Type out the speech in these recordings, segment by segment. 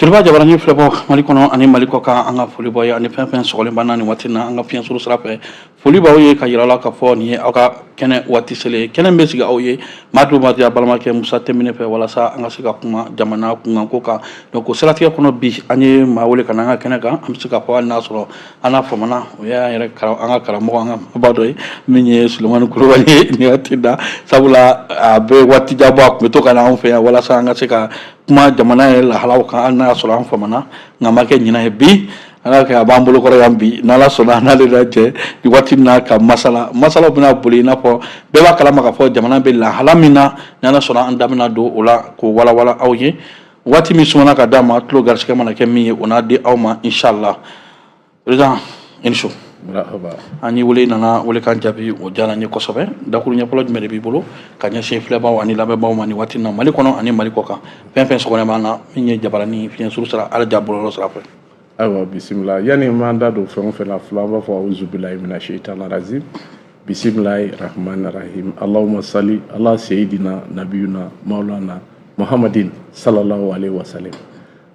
Jeliba Jabaranin filɛ bɔ Mali kɔnɔ ani Mali kɔ kan an ka foli bɔ ye ani fɛn fɛn sɔgɔlen b'an na nin waati na an ka fiɲɛ suru sira fɛ foli b'aw ye ka yira la ka fɔ nin ye aw ka kɛnɛ waati selen ye kɛnɛ bɛ sigi aw ye maa dɔ b'a balimakɛ Musa Tɛmɛne fɛ walasa an ka se ka kuma jamana kunkanko kan donc o siratigɛ kɔnɔ bi an ye maa wele ka na an ka kɛnɛ kan an bɛ se ka fɔ hali n'a sɔrɔ an n'a faamuya o y'an yɛrɛ an ka karamɔgɔ an ka mɔgɔ dɔ ye min ye Sulemani Kulubali ye nin waati na sabula a bɛ waati jan bɔ a tun bɛ to ka na anw fɛ yan walasa an ka se ka kuma jamana yɛrɛ lahalaw kan hali n'a y'a sɔrɔ an faamuya nka ma kɛ ɲinan ye bi ala kɛ a b'an bolokɔrɔ yan bi n'ala sɔnna n'ale la cɛ nin waati na ka masalaw bɛna boli i n'a fɔ bɛɛ b'a kalama ka fɔ jamana bɛ lahala min na n'ala sɔnna an da bɛna don o la k'o walawala aw ye waati min sumana ka d'a ma tulo garisigɛ mana kɛ min ye o n'a di aw ma inshallah président i ni so an ye wele nana wele kan jaabi o diyara n ye kosɛbɛ dakuru ɲɛfɔlɔ jumɛn de b'i bolo ka ɲɛsin filɛbaw ani lamɛnbaaw ma nin waati na Mali kɔnɔ ani Mali kɔ kan fɛn fɛn sɔgɔlen b'an na min ye Jabaranin fiɲɛ suru sira ala ja bɔlɔlɔ sira fɛ. Ayiwa bisimila yani m'an da don fɛn o fɛn na fila an b'a fɔ awuzu bilahi mina shaitani rajim bisimilahi rahmani rahim allahumma salli ala sayidina nabiyuna maulana muhammadin sallallahu alaihi wasallam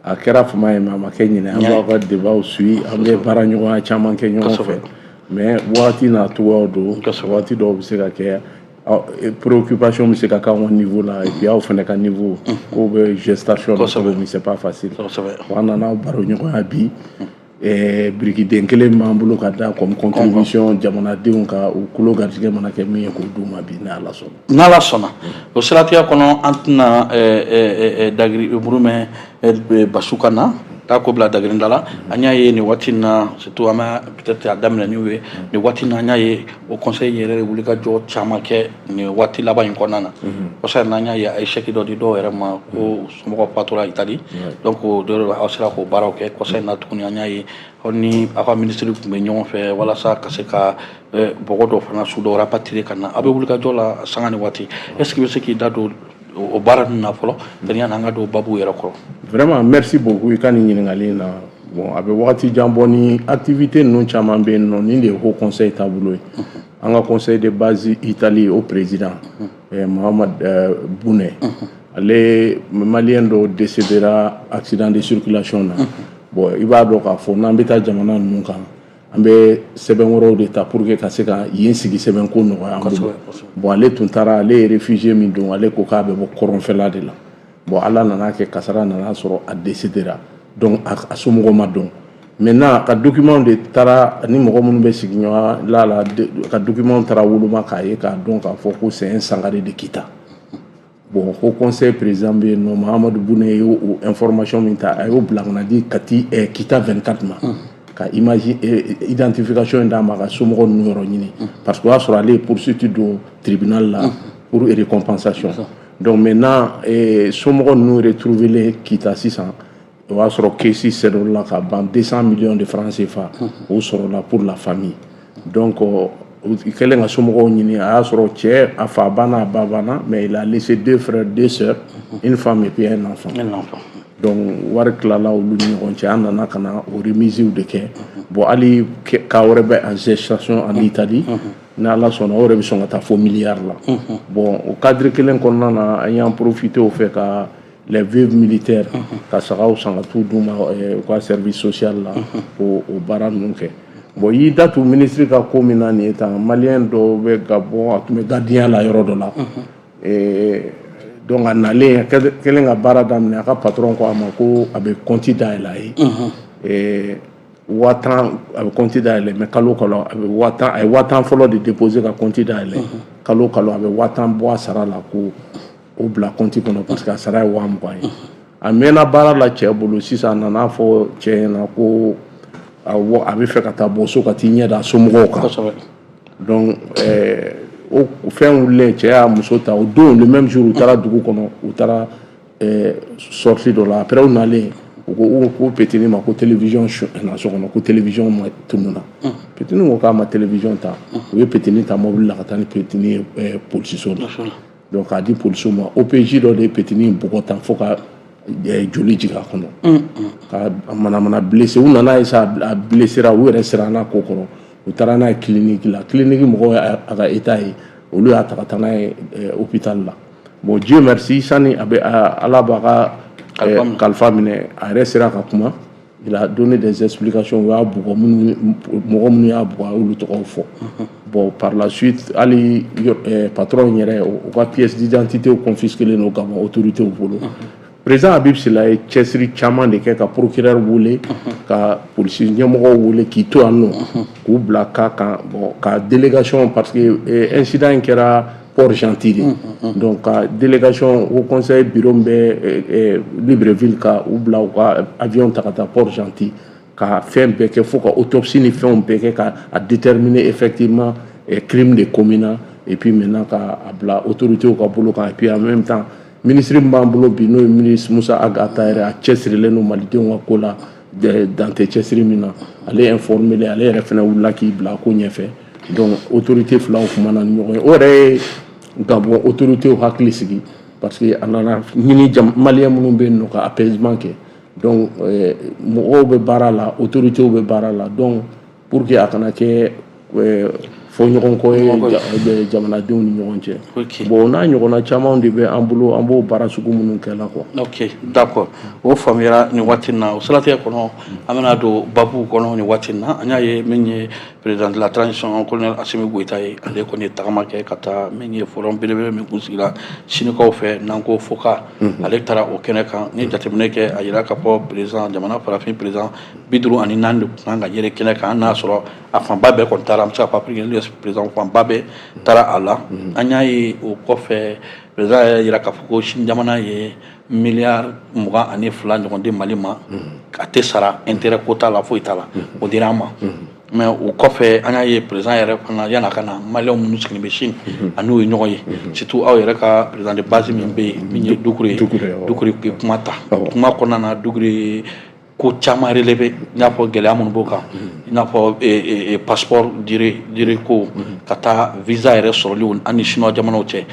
a kɛra fama ye ma ma kɛ ɲinɛ an b'a ka debaw suit an bɛ baara ɲɔgɔnya caman kɛ ɲɔgɔn fɛ mais waati n'a cogoyaw don waati dɔw bɛ se ka kɛ préoccupation bɛ se ka k'anw ka niveau la et puis aw fana ka niveau k'o bɛ gestation na cogo min c'est pas facile an nana baro ɲɔgɔnya bi birikiden kelen b'an bolo ka da comme contribution jamanadenw ka u kulo garijɛgɛ mana kɛ min ye k'o d'u ma bi n'ala sɔnna n'ala sɔnna o siratigɛ kɔnɔ an tɛna dagiri buru mɛn basu ka na taa ko bila dagirinda la an y'a ye nin waati na surtout an bɛ peut-être a daminɛ n'u ye nin waati na an y'a ye o conseil yɛrɛ de wuli ka jɔ caman kɛ nin waati laban in kɔnɔna na kɔsa na an y'a ye a ye chèque dɔ di dɔw yɛrɛ ma ko somɔgɔw patora Itali donc o dɔw aw sera k'o baaraw kɛ kɔsa in na tuguni an y'a ye aw ni aw ka ministre tun bɛ ɲɔgɔn fɛ walasa ka se ka bɔgɔ dɔ fana su dɔ rapatrier ka na aw bɛ wuli ka jɔ la sanga ni waati est-ce que i bɛ se k'i da don o baara ninnu na fɔlɔ yani an ka don babu yɛrɛ kɔrɔ. Vraiment merci beaucoup i ka nin ɲininkali na bon a bɛ wagati jan bɔ ni activité ninnu caman bɛ yen nɔ nin de ye haut conseil taabolo ye an ka conseil de base Italie au président Mohamed Boune ale malien dɔ décédera accident de circulation na bon i b'a dɔn k'a fɔ n'an bɛ taa jamana ninnu kan an bɛ sɛbɛn wɛrɛw de ta pour que ka se ka yen sigi sɛbɛn ko nɔgɔya an bolo bon ale tun taara ale ye réfugié min don ale ko k'a bɛ bɔ kɔrɔnfɛla de la bon ala nana kɛ kasara nana sɔrɔ a décédera donc a somɔgɔw ma dɔn maintenant ka document de taara ni mɔgɔ minnu bɛ sigi ɲɔgɔn la ka document taara woloma k'a ye k'a dɔn k'a fɔ ko c'est un Sangare de Kita bon au conseil président bɛ yen nɔ Mahamadu Boune ye o information min ta a y'o bila ka na di Kati Kita 24 ma ka image identification d'a ma ka somɔgɔw ninnu yɔrɔ ɲini parce que o y'a sɔrɔ ale ye poursuite don tribunal la pour récompensation donc maintenant somɔgɔw ninnu retrouvé Kita sisan o y'a sɔrɔ caisse sɛdɔrɔ la ka ban 200 millions de francs CFA o sɔrɔla pour la famille donc i kɛlen ka somɔgɔw ɲini a y'a sɔrɔ cɛ a fa banna a ba banna mais il a laissé 2 frères 2 sœurs une femme et puis un enfant donc wari tilala olu ni ɲɔgɔn cɛ an nana ka na o remise de kɛ bon hali cas wɛrɛ bɛ en gestation en Italie ni ala sɔnna o yɛrɛ bɛ sɔn ka taa fo milliard la bon o cadre kelen kɔnɔna na an y'an profité o fɛ ka les veuves militaires ka sagaw san ka t'u d'u ma u ka service social la o baara ninnu kɛ bon y'i da tu ministre ka ko min na nin ye tan malien dɔ bɛ Gabon a tun bɛ gardien la yɔrɔ dɔ la donc a nalen kɛlen ka baara daminɛ a ka patron ko a ma ko a bɛ compte dayɛlɛ a ye 5000 a bɛ compte dayɛlɛ mais kalo kalo a ye 5000 fɔlɔ de déposer ka compte dayɛlɛ kalo kalo a bɛ 5000 bɔ a sara la ko o bila compte kɔnɔ parce que a sara ye 20,000 ye a mɛnna baara la cɛ bolo sisan a nana fɔ cɛ ɲɛna ko a bɛ fɛ ka taa bɔ so ka t'i ɲɛ da a somɔgɔw kan donc o fɛn wulilen cɛ y'a muso ta o don le même jour u taara dugu kɔnɔ u taara sortie dɔ la après u nalen u ko petini ma ko télévision na so kɔnɔ ko télévision ma tununa petini ko k'a ma télévision ta u ye petini ta mobile la ka taa ni petini ye polisiso la donc k'a di polisiw ma OPJ dɔ de ye petini bugɔ tan fo ka joli jigin a kɔnɔ ka manamana blessé u nana ye sa a blessera u yɛrɛ sera n'a ko kɔrɔ u taara n'a ye clinique la clinique mɔgɔw a ka état ye olu y'a ta ka taa n'a ye hôpital la bon Dieu merci sani a bɛ ala b'a ka kalifa minɛ a yɛrɛ sera ka kuma il a donné des explications o y'a bugɔ mɔgɔ minnu y'a bugɔ a y'olu tɔgɔw fɔ bon par la suite hali patron yɛrɛ o ka pièce d'identité confisquées no Gabon autorités bolo président Habib Sila ye cɛsiri caman de kɛ ka procureur wele ka polisi ɲɛmɔgɔw wele k'i to yan nɔ k'u bila ka kan bon ka délégation parce que incident in kɛra Port-Gentil de donc ka délégation au conseil bureau bɛ Libreville ka u bila u ka avion ta ka taa Port-Gentil ka fɛn bɛɛ kɛ fo ka autopsie ni fɛnw bɛɛ kɛ ka a déterminer effectivement crime de commis na et puis maintenant ka a bila autorités ka bolo kan et puis en même temps ministre min b'an bolo bi n'o ye ministre Musa Agata yɛrɛ a cɛsirilen no malidenw ka ko la dante cɛsiri min na ale informé ale yɛrɛ fana wulila k'i bila ko ɲɛfɛ donc autorité filaw kumana ni ɲɔgɔn ye o yɛrɛ ye Gabon autorités hakili sigi parce que a nana ɲini malien minnu bɛ yen nɔ ka apaisement kɛ donc mɔgɔw bɛ baara la autorités bɛ baara la donc pour que a kana kɛ fo ɲɔgɔn kɔ ye jamanadenw ni ɲɔgɔn cɛ bon n'a ɲɔgɔnna caman de bɛ an bolo an b'o baara sugu minnu kɛla quoi. Ok, d'accord. O faamuyara nin waati na o siratigɛ kɔnɔ an bɛna don babu kɔnɔ nin waati na an y'a ye min ye président de la transition colonel Assimi Goïta ye ale kɔni ye tagama kɛ ka taa min ye forum belebele min kun sigira sinikaw fɛ n'an ko FOCA ale taara o kɛnɛ kan ni jateminɛ kɛ a yira k'a fɔ président jamana farafin président 54 de kun kan ka yɛrɛ kɛnɛ kan n'a sɔrɔ a fanba bɛɛ kɔni taara an bɛ se ka fɔ président fanba bɛɛ taara a la an y'a ye o kɔfɛ président yɛrɛ yira k'a fɔ ko sini jamana ye miliyari 22 ɲɔgɔn di Mali ma a tɛ sara intérêt ko t'a la foyi t'a la o dira an ma mais o kɔfɛ an y'a ye président yɛrɛ fana yan'a ka na maliyɛnw minnu sigilen bɛ Sine a n'o ye ɲɔgɔn ye surtout aw yɛrɛ ka président de base min bɛ yen min ye Dukure ye kuma ta kuma kɔnɔna na Dukure ko caman relevé i n'a fɔ gɛlɛya minnu b'o kan i n'a fɔ passeport dire ko ka taa visa yɛrɛ sɔrɔli ani chinois jamanaw cɛ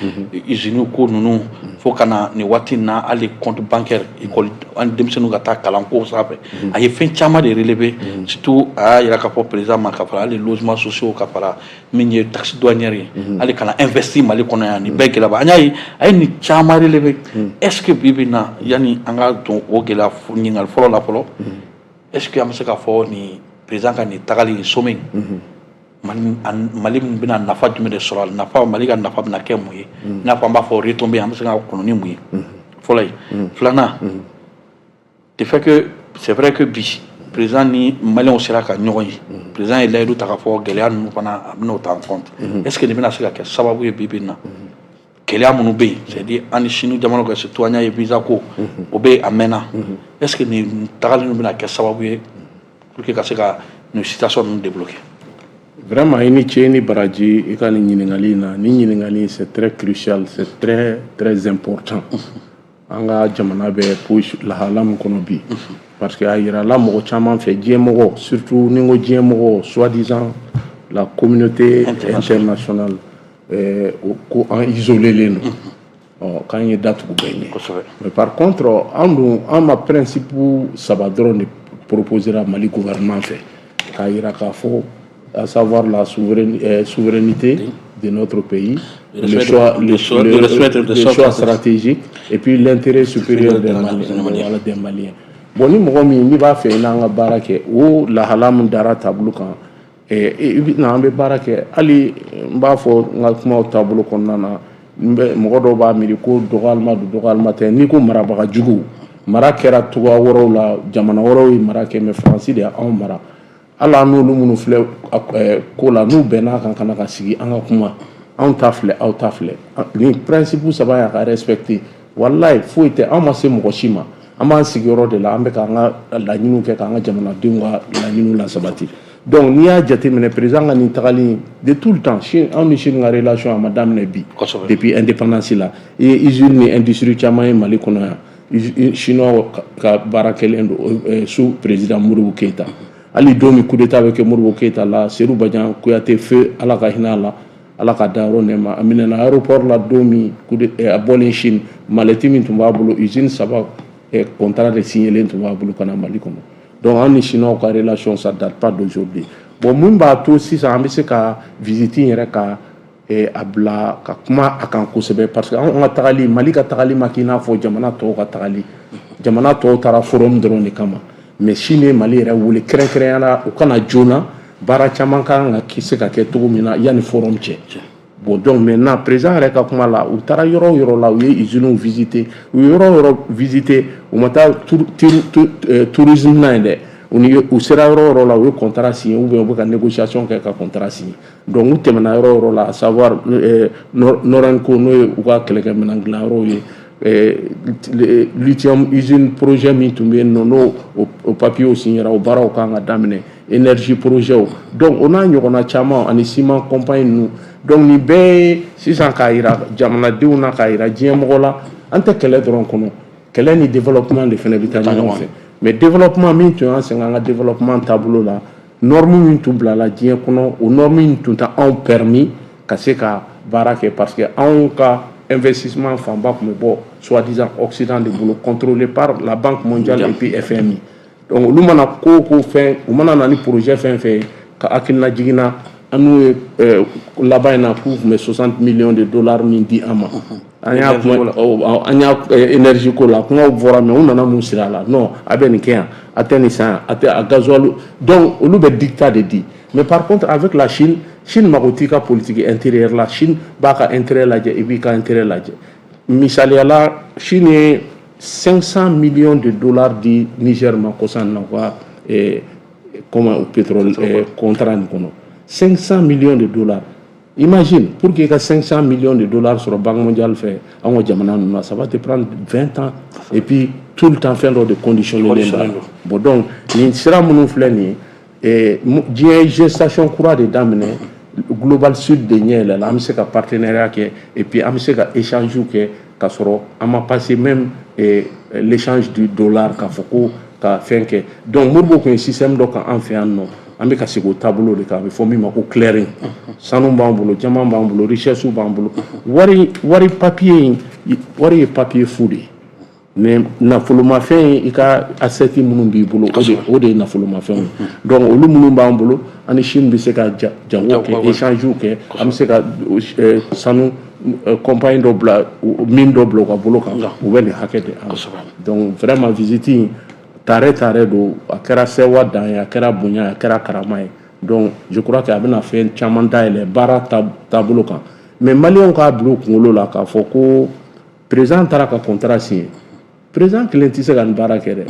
usine ko ninnu fo ka na nin waati in na hali compte bancaire école an denmisɛnninw ka taa kalanko sanfɛ a ye fɛn caman de relevé surtout a y'a yira k'a fɔ président ma ka fara hali logements sociaux ka fara min ye taxe douanière ye hali kana investir Mali kɔnɔ yan nin bɛɛ gɛlɛya an y'a ye a ye nin caman relevé est ce que bi bi na yani an ka don o gɛlɛya ɲininkali fɔlɔ la fɔlɔ est ce que an bɛ se k'a fɔ nin président ka nin tagali sommet Mali min bɛna nafa jumɛn de sɔrɔ a la nafa Mali ka nafa bɛna kɛ mun ye i n'a fɔ an b'a fɔ retombées an bɛ se ka kɔnɔ ni mun ye fɔlɔ ye filanan de fait que c'est vrai que bi président ni maliyɛnw sera ka ɲɔgɔn ye président ye layidu ta k'a fɔ gɛlɛya ninnu fana a bɛna o ta en compte est ce que nin bɛna se ka kɛ sababu ye bi bi in na gɛlɛya minnu bɛ yen c'est à dire an ni Sine jamanaw ka surtout an y'a ye visa ko o bɛ yen a mɛnna est ce que nin tagali ninnu bɛna kɛ sababu ye pour que ka se ka nin situation ninnu débloquer. Vraiment i ni ce i ni baraji i ka nin ɲininkali in na nin ɲininkali c'est très crucial c'est très important an ka jamana bɛ push lahala min kɔnɔ bi parce que a yirala mɔgɔ caman fɛ diɲɛmɔgɔ surtout ni n ko diɲɛmɔgɔ soi-disant la communauté internationale ko an isolé len don k'an ye datugu bɛɛ ɲɛ mais par contre an ma principe saba dɔrɔn de proposera Mali gouvernement fɛ k'a yira k'a fɔ à savoir la souveraineté de notre pays, le choix stratégique et puis l'intérêt supérieur des Maliens. Bon, ni mɔgɔ min n'i b'a fɛ i n'an ka baara kɛ o lahala min dara taabolo kan an bɛ baara kɛ hali n b'a fɔ n ka kumaw taabolo kɔnɔna na mɔgɔ dɔw b'a miiri ko dɔgɔyalima don dɔgɔyalima tɛ n'i ko marabaga jugu mara kɛra cogoya wɛrɛw la jamana wɛrɛw ye mara kɛ mais Faransi de y'anw mara hali an n'olu minnu filɛ ko la n'u bɛnn'a kan kana ka sigi an ka kuma anw ta filɛ aw ta filɛ ni principe saba y'a ka respecter wallahi foyi tɛ anw ma se mɔgɔ si ma an b'an sigiyɔrɔ de la an bɛ k'an ka laɲiniw kɛ k'an ka jamanadenw ka laɲiniw lasabati donc n'i y'a jateminɛ président ka nin tagali de tout le temps anw ni Sine ka relation a ma daminɛ bi depuis indépendance la i ye usine ni industrie caman ye Mali kɔnɔ yan chinois ka baara kɛlen don sous président Modibo Keïta hali don min coup d'état bɛ kɛ Modibo Keïta la Serou Badian Kuyate feu ala ka hinɛ a la ala ka dayɔrɔ nɛɛma a minɛna aéroport la don min a bɔlen Sine malɛti min tun b'a bolo usine saba contrat de signelen tun b'a bolo ka na Mali kɔnɔ donc an ni Chinois ka relation ça date pas d'aujourd'hui bon mun b'a to sisan an bɛ se ka visite yɛrɛ ka a bila ka kuma a kan kosɛbɛ parce que an ka tagali Mali ka tagali ma k'i n'a fɔ jamana tɔw ka tagali jamana tɔw taara forum dɔrɔn de kama mais Chine ye Mali yɛrɛ wele kɛrɛnkɛrɛnya la u kana joona baara caman kan ka se ka kɛ cogo min na yanni forum cɛ bon donc maintenant président yɛrɛ ka kuma la u taara yɔrɔ o yɔrɔ la u ye usines visiter u ye yɔrɔ o yɔrɔ visiter u ma taa tourisme na ye dɛ u sera yɔrɔ o yɔrɔ la u ye contrat signé ou bien u bɛ ka négociation kɛ ka contrat signé donc u tɛmɛna yɔrɔ o yɔrɔ la à savoir Norenco n'o ye u ka kɛlɛkɛminɛn dilanyɔrɔw ye lithium usine projet min tun bɛ yen nɔ n'o o papier signé o baaraw kan ka daminɛ énergie projet o donc o n'a ɲɔgɔnna caman ani ciment compagnie ninnu donc nin bɛɛ ye sisan k'a yira jamanadenw na k'a yira diɲɛ mɔgɔ la an tɛ kɛlɛ dɔrɔn kɔnɔ kɛlɛ ni développement de fana bɛ taa ɲɔgɔn fɛ mais développement min tun y'an sɛgɛn an ka développement taabolo la norme min tun bilala diɲɛ kɔnɔ o norme min tun tɛ anw permis ka se ka baara kɛ parce que anw ka investissement fanba tun bɛ bɔ soi-disant Occident de bolo contrôlé par la Banque mondiale et puis FMI donc olu mana ko fɛn u mana na ni projet fɛn fɛn ka hakilina jiginna an n'u ye laban in na k'u tun bɛ 60 millions de dollars min di an ma an y'a énergie ko la kumaw bɔra mais u nana mun sira a la non a bɛ nin kɛ yan a tɛ nin san a tɛ a gasoil donc olu bɛ dictat de di mais par contre avec la Chine mago t'i ka politique intérieure la Chine b'a ka intérêt lajɛ i b'i ka intérêt lajɛ misaliya la Chine ye 500 millions de dollars di Niger ma kɔsan na u ka comment pétrole contrat nin kɔnɔ 500 millions de dollars imagine pour que ka 500 millions de dollars sur la Banque mondiale fait en jamana nuna ça va te prendre 20 ans et puis tout le temps faire de conditions bon donc ni sera munu filɛ nin ye diɲɛ gestation kura de daminɛ global sud de ɲɛ yɛlɛ la an bɛ se ka partenariat kɛ et puis an bɛ se ka échange kɛ k'a sɔrɔ an ma passé même l'échange du dollar k'a fɔ ko ka fɛn kɛ donc Modibo kun ye système dɔ kan an fɛ yan nɔ an bɛ ka segin o taabolo de kan a bɛ fɔ min ma ko clearing sanu b'an bolo jama b'an bolo richesse b'an bolo wari papier wari ye papier fu de ye mais nafolomafɛn ye i ka asset minnu b'i bolo o de ye nafolomafɛnw ye donc olu minnu b'an bolo ani Chine bɛ se ka jago kɛ échange kɛ an bɛ se ka sanu compagnie dɔ bila min dɔ bila u ka bolo kan u bɛ nin hakɛ de an donc vraiment visite in tare do a kɛra sewa dan ye a kɛra bonya ye a kɛra karama ye donc je crois que a bɛna fɛn caman dayɛlɛ baara taabolo kan mais maliyɛnw k'a bila u kunkolo la k'a fɔ ko président taara ka contrat signé président kelen tɛ se ka nin baara kɛ dɛ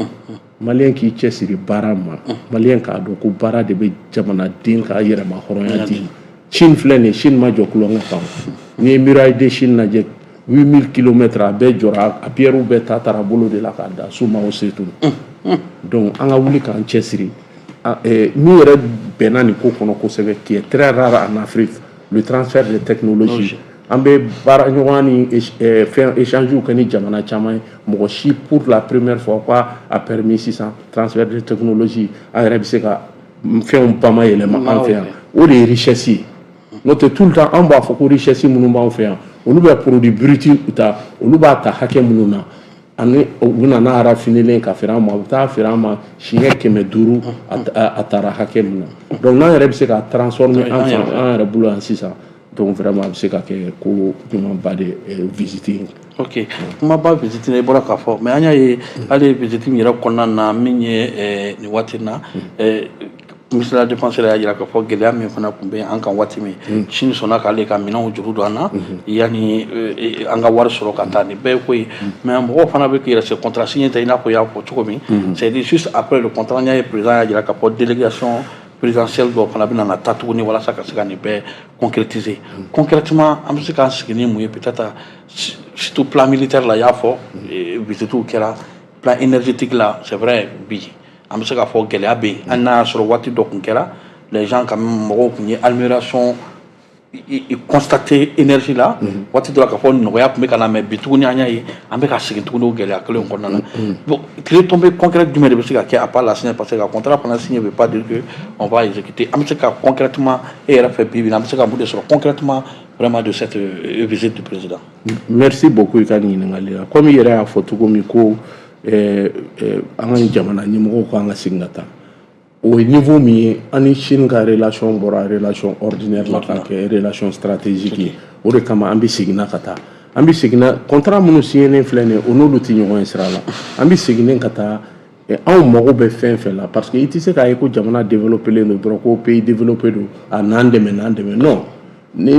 maliyɛn k'i cɛsiri baara ma maliyɛn k'a dɔn ko baara de bɛ jamanaden ka yɛrɛma hɔrɔnya di Chine filɛ nin ye Chine ma jɔ kulonkɛ kan n'i ye muraille de Chine lajɛ 8000 kilomètres a bɛɛ jɔra a pierrew bɛɛ taara bolo de la k'a da su ma o se tun donc an ka wuli k'an cɛsiri min yɛrɛ bɛnna nin ko kɔnɔ kosɛbɛ qui est très rare en Afrique le transfert de technologie an bɛ baara ɲɔgɔn ni fɛn échange kɛ ni jamana caman ye mɔgɔ si pour la première fois quoi a permis sisan transfert de technologie an yɛrɛ bɛ se ka fɛnw bamayɛlɛma an fɛ yan o de ye richesse ye n'o tɛ tout le temps an b'a fɔ ko richesse minnu b'an fɛ yan olu bɛ produit brut ta olu b'a ta hakɛ minnu na ani u bɛna n'a raffinelen ka feere an ma a bɛ taa feere an ma siɲɛ 500 a taara hakɛ min na donc n'an yɛrɛ bɛ se ka transformer an yɛrɛ bolo yan sisan donc vraiment a bɛ se ka kɛ ko ɲumanba de visite in ok kumaba visite i bɔra k'a fɔ mais an y'a ye hali visite min yɛrɛ kɔnɔna na min ye nin waati na ministre de la défense y'a jira k'a fɔ gɛlɛya min fana tun bɛ an kan waati min Chine sɔnna k'ale ka minɛnw juru don an na yanni an ka wari sɔrɔ ka taa nin bɛɛ ye ko ye mais mɔgɔw fana bɛ k'i yɛrɛ se contrat signé tɛ i n'a fɔ i y'a fɔ cogo min c'est dire juste après le contrat an y'a ye président y'a jira k'a fɔ délégation présidentielle dɔw fana bɛna na taa tuguni walasa ka se ka nin bɛɛ concrétiser concrètement an bɛ se k'an sigi ni mun ye peut-être surtout plan militaire la i y'a fɔ visitew kɛra plan énergétique la c'est vrai bi an bɛ se k'a fɔ gɛlɛya bɛ yen hali n'a y'a sɔrɔ waati dɔ tun kɛra les gens quand même mɔgɔw tun ye amélioration constaté énergie la waati dɔ la k'a fɔ nɔgɔya tun bɛ ka na mais bi tuguni an y'a ye an bɛ ka segin tuguni o gɛlɛya kelen kɔnɔna na bon tile tombé concret jumɛn de bɛ se ka kɛ à part la signer parce que ka contrat fana signé veut pas dire que on va exécuter an bɛ se ka concrètement e yɛrɛ fɛ bi bi an bɛ se ka mun de sɔrɔ concrètement vraiment de cette visite du président. Merci beaucoup i ka nin ɲininkali la comme i yɛrɛ y'a fɔ cogo min ko an ka jamana ɲɛmɔgɔw kan ka segin ka taa au niveau mi ani Chine ka relation bora relation ordinaire la ka relation stratégique o de kama ambi signa kata ambi signa contrat munu signé flene onolu ti ɲɔgɔn sira la ambi signé kata anw mago bɛ fɛn fɛn la parce que i tɛ se k'a ye ko jamana développé len don dɔrɔn ko pays développé don a n'an dɛmɛ non ni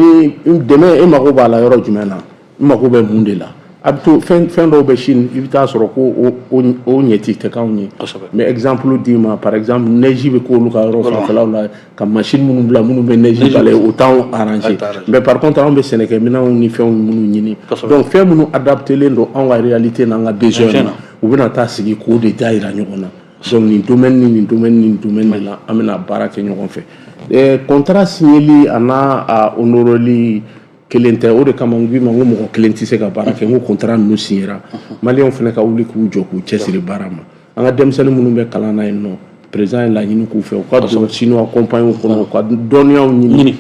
dɛmɛ e mago b'a la yɔrɔ jumɛn na i mago bɛ mun de la a bɛ to fɛn dɔw bɛ Chine i bɛ taa sɔrɔ ko o ɲɛti tɛ k'anw ye mais exemple d'i ma par exemple neige bɛ k'olu ka yɔrɔ fanfɛlaw la ka machine minnu bila minnu bɛ neige bale o t'anw arrangé mais par contre anw bɛ sɛnɛkɛminɛnw ni fɛnw minnu ɲini donc fɛn minnu adapté len don anw ka réalité n'an ka besoin na u bɛna taa sigi k'o de da yira ɲɔgɔn na donc nin domaine de la an bɛna baara kɛ ɲɔgɔn fɛ contrat signéli a n'a a honoreli kelen tɛ o de kama n k'i ma n ko mɔgɔ kelen tɛ se ka baara kɛ n ko contrat ninnu signera maliyɛnw fana ka wuli k'u jɔ k'u cɛsiri baara ma an ka denmisɛnnin minnu bɛ kalan na yen nɔ président ye laɲini k'u fɛ u ka don chinois compagnie kɔnɔ u ka dɔnniyaw ɲini n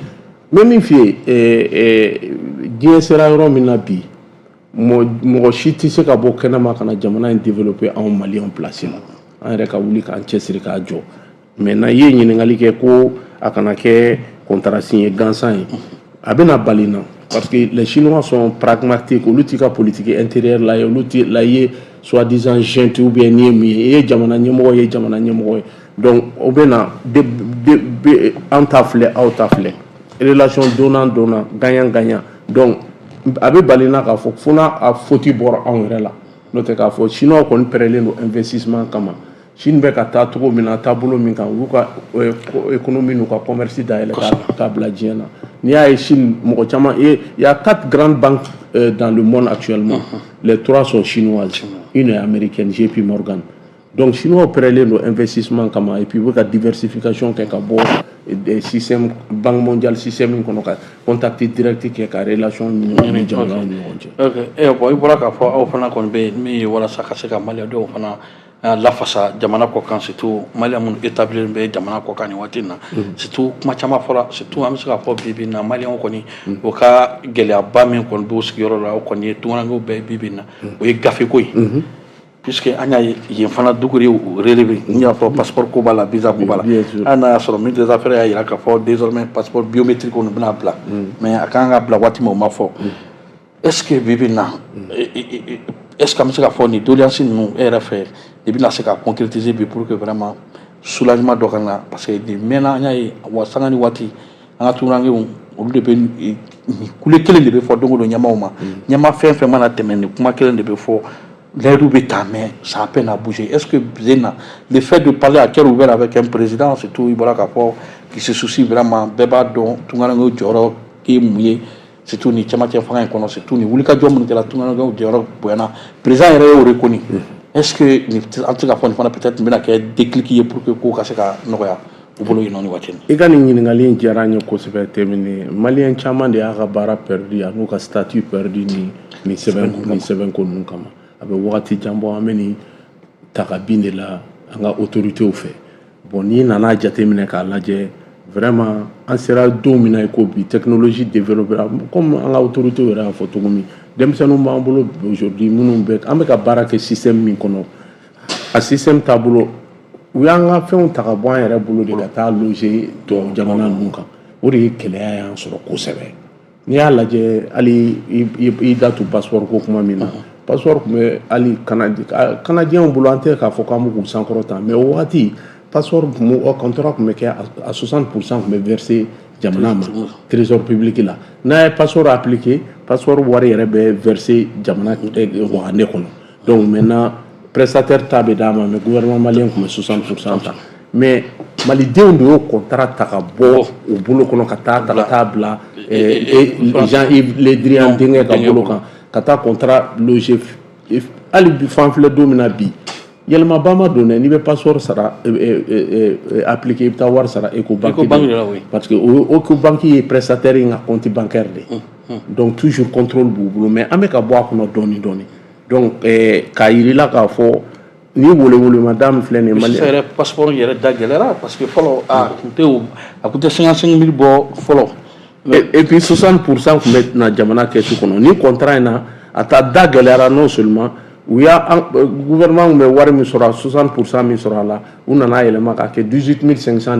bɛ min f'i ye diɲɛ sera yɔrɔ min na bi mɔgɔ si tɛ se ka bɔ kɛnɛma ka na jamana in développer anw maliyɛnw place la an yɛrɛ ka wuli k'an cɛsiri k'a jɔ maintenant i ye ɲininkali kɛ ko a kana kɛ contrat signé gansan ye a bɛna bali na parce que les Chinois sont pragmatiques olu t'i ka politique intérieure la ye olu t'i la ye soi-disant junte ou bien ni ye mun ye i ye jamana ɲɛmɔgɔ ye donc o bɛna an ta filɛ aw ta filɛ relation donnant gagnant donc a bɛ bali na k'a fɔ fo n'a a faute bɔra anw yɛrɛ la n'o tɛ k'a fɔ Chinois kɔni pɛrɛlen don investissement kama Chine bɛ ka taa cogo min na taabolo min kan u y'u ka économie n'u ka commerce dayɛlɛ k'a bila diɲɛ na n'i y'a ye Chine mɔgɔ caman il y a 4 grandes banques dans le monde actuellement les 3 sont chinoises une est américaine JP Morgan donc Chinois pɛrɛlen don investissement kama et puis u bɛ ka diversification kɛ ka bɔ système banque mondiale système in kɔnɔ ka contact direct kɛ ka relation ni jamanaw ni ɲɔgɔn cɛ. Ok bon i bɔra k'a fɔ aw fana kɔni bɛ min ye walasa ka se ka maliyɛndenw fana lafasa jamana kɔ kan surtout maliyɛn minnu établir bɛ jamana kɔ kan nin waati in na surtout kuma caman fɔra surtout an bɛ se k'a fɔ bi in na maliyɛnw kɔni o ka gɛlɛyaba min kɔni b'u sigiyɔrɔ la o kɔni ye tungarankew bɛɛ bi in na o ye gafeko ye puisque an y'a ye yen fana dugu ye relevé n y'a fɔ passeport ko b'a la visa ko b'a la hali n'a y'a sɔrɔ ministre des affaires y'a jira k'a fɔ désormais passeport biométrique nin bɛna bila mais a kan ka bila waati min o ma fɔ est ce que bi in na est ce que an bɛ se k'a fɔ nin doléance ninnu e yɛrɛ fɛ i bɛna se ka concrétiser bi pour que vraiment soulagement dɔ ka na parce que nin mɛnna an y'a ye wa sanga ni waati an ka tungarankew olu de bɛ nin kule kelen de bɛ fɔ don o don ɲɛmaaw ma ɲɛmaa fɛn fɛn mana tɛmɛ nin kuma kelen de bɛ fɔ l'aide bɛ taa mais ça a peine à bouger est ce que Zena le fait de parler à cœur ouvert avec un président surtout i bɔra k'a fɔ qui se soucie vraiment bɛɛ b'a dɔn tungarankew jɔyɔrɔ ye mun ye surtout ni cɛmancɛ fanga in kɔnɔ surtout ni wulikajɔ minnu kɛra tungarankew jɔyɔrɔ bonyana président yɛrɛ y'o reconnu est ce que an tɛ se k'a fɔ nin fana peut être bɛna kɛ déclic ye pour que kow ka se ka nɔgɔya u bolo yen nɔ ni waati in na. I ka nin ɲininkali in diyara n ye kosɛbɛ tɛmɛnen maliyɛn caman de y'a ka baara perdu a n'u ka statut perdu ni sɛbɛn ko ninnu kama a bɛ wagati jan bɔ an bɛ nin ta ka bin de la an ka autorités fɛ bon n'i nana jateminɛ k'a lajɛ vraiment an sera don min na i ko bi technologie développera comme an ka autorités yɛrɛ y'a fɔ cogo min denmisɛnninw b'an bolo aujourd'hui minnu bɛ an bɛ ka baara kɛ système min kɔnɔ a système taabolo u y'an ka fɛnw ta ka bɔ an yɛrɛ bolo de ka taa loger tubabu jamana ninnu kan o de ye gɛlɛya y'an sɔrɔ kosɛbɛ n'i y'a lajɛ hali i da tu passeport ko kuma min na passeport tun bɛ hali canadiens bolo an tɛ k'a fɔ k'an b'u k'u sankɔrɔta mais o waati passeport contrat tun bɛ kɛ à 60% tun bɛ verser jamana ma trésor public la n'a ye passeport appliqué passeport wari yɛrɛ bɛ verser jamana wagane kɔnɔ donc maintenant prestataire ta bɛ d'a ma mais gouvernement malien tun bɛ 60% ta mais malidenw de y'o contrat ta ka bɔ u bolo kɔnɔ ka taa bila Jean-Yves Le Drian denkɛ ka bolo kan ka taa contrat loger hali bi fan filɛ don min na bi yɛlɛmaba ma don dɛ n'i bɛ passeport sara appliqué i bɛ taa wari sara Ecobank parce que Ecobank ye prestataire in ka compte bancaire de donc toujours contrôle b'u bolo mais an bɛ ka bɔ a kɔnɔ dɔɔni dɔɔni donc k'a yir'i k'a fɔ ni weeleweelema min filɛ nin ye maliyɛn yɛrɛ passeport yɛrɛ da gɛlɛyara parce que fɔlɔ a tun tɛ 55 000 bɔ fɔlɔ et puis 60% tun bɛ na jamana kɛsu kɔnɔ ni contrat in na a ta da gɛlɛyara non seulement u y'a gouvernement bɛ wari min sɔrɔ 60% min sɔrɔ a la u nana yɛlɛma k'a kɛ 18500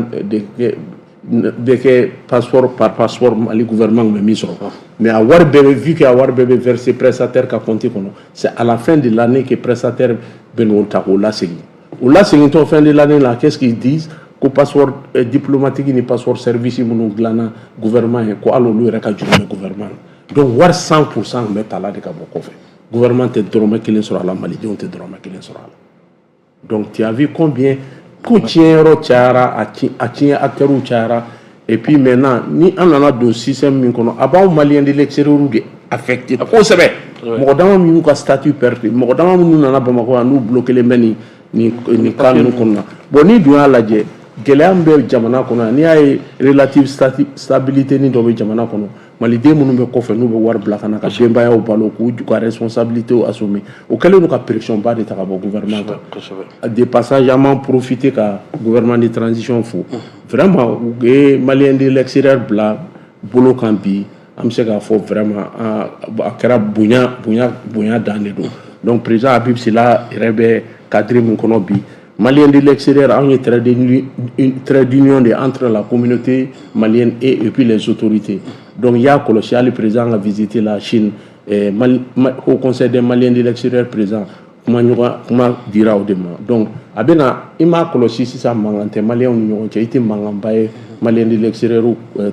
de kɛ passeport par passeport Mali gouvernement bɛ min sɔrɔ mais a wari bɛɛ bɛ vu que a wari bɛɛ bɛ verser prestataire ka compte kɔnɔ c'est à la fin de l'année que prestataire bɛ n'o ta k'o lasegin o lasegintɔ fin de l'année la qu'est-ce qu'ils disent ko passeport diplomatique ni passeport service minnu dilanna gouvernement ye ko hali olu yɛrɛ ka juru bɛ gouvernement na donc wari 100% bɛ ta la de ka bɔ kɔfɛ gouvernement tɛ dɔrɔmɛ kelen sɔrɔ a la malidenw tɛ dɔrɔmɛ kelen sɔrɔ a la donc tu as vu combien ko tiɲɛyɔrɔ cayara a tiɲɛ acteurs cayara et puis maintenant ni an nana don système min kɔnɔ a b'aw maliyɛn de l'extérieur de affecté kosɛbɛ mɔgɔ dama min y'u ka statut perdre mɔgɔ dama minnu nana bamakɔ yan n'u bloquelen bɛ nin cas ninnu kɔnɔna bon ni dun y'a lajɛ gɛlɛya min bɛ jamana kɔnɔ yan n'i y'a ye relative stabilité ni dɔ bɛ jamana kɔnɔ maliden minnu bɛ kɔfɛ n'u bɛ wari bila ka na ka denbayaw balo k'u ka responsabilité assumer o kɛlen don ka pression ba de ta ka bɔ gouvernement kan de passage an m'en profiter ka gouvernement de transition fo vraiment u ye malien de l'extérieur bila bolo kan bi an bɛ se k'a fɔ vraiment a kɛra bonya dan de don donc président Habib Sila yɛrɛ bɛ cadre min kɔnɔ bi malien de l'extérieur a un trait d'union entre la communauté malienne et puis les autorités. Donc il y a le président a visité la Chine, au conseil des maliens de l'extérieur présent, comment dira au demain. Donc il m'a colossé si ça mangante malien union qui a été mangambaye malien de l'extérieur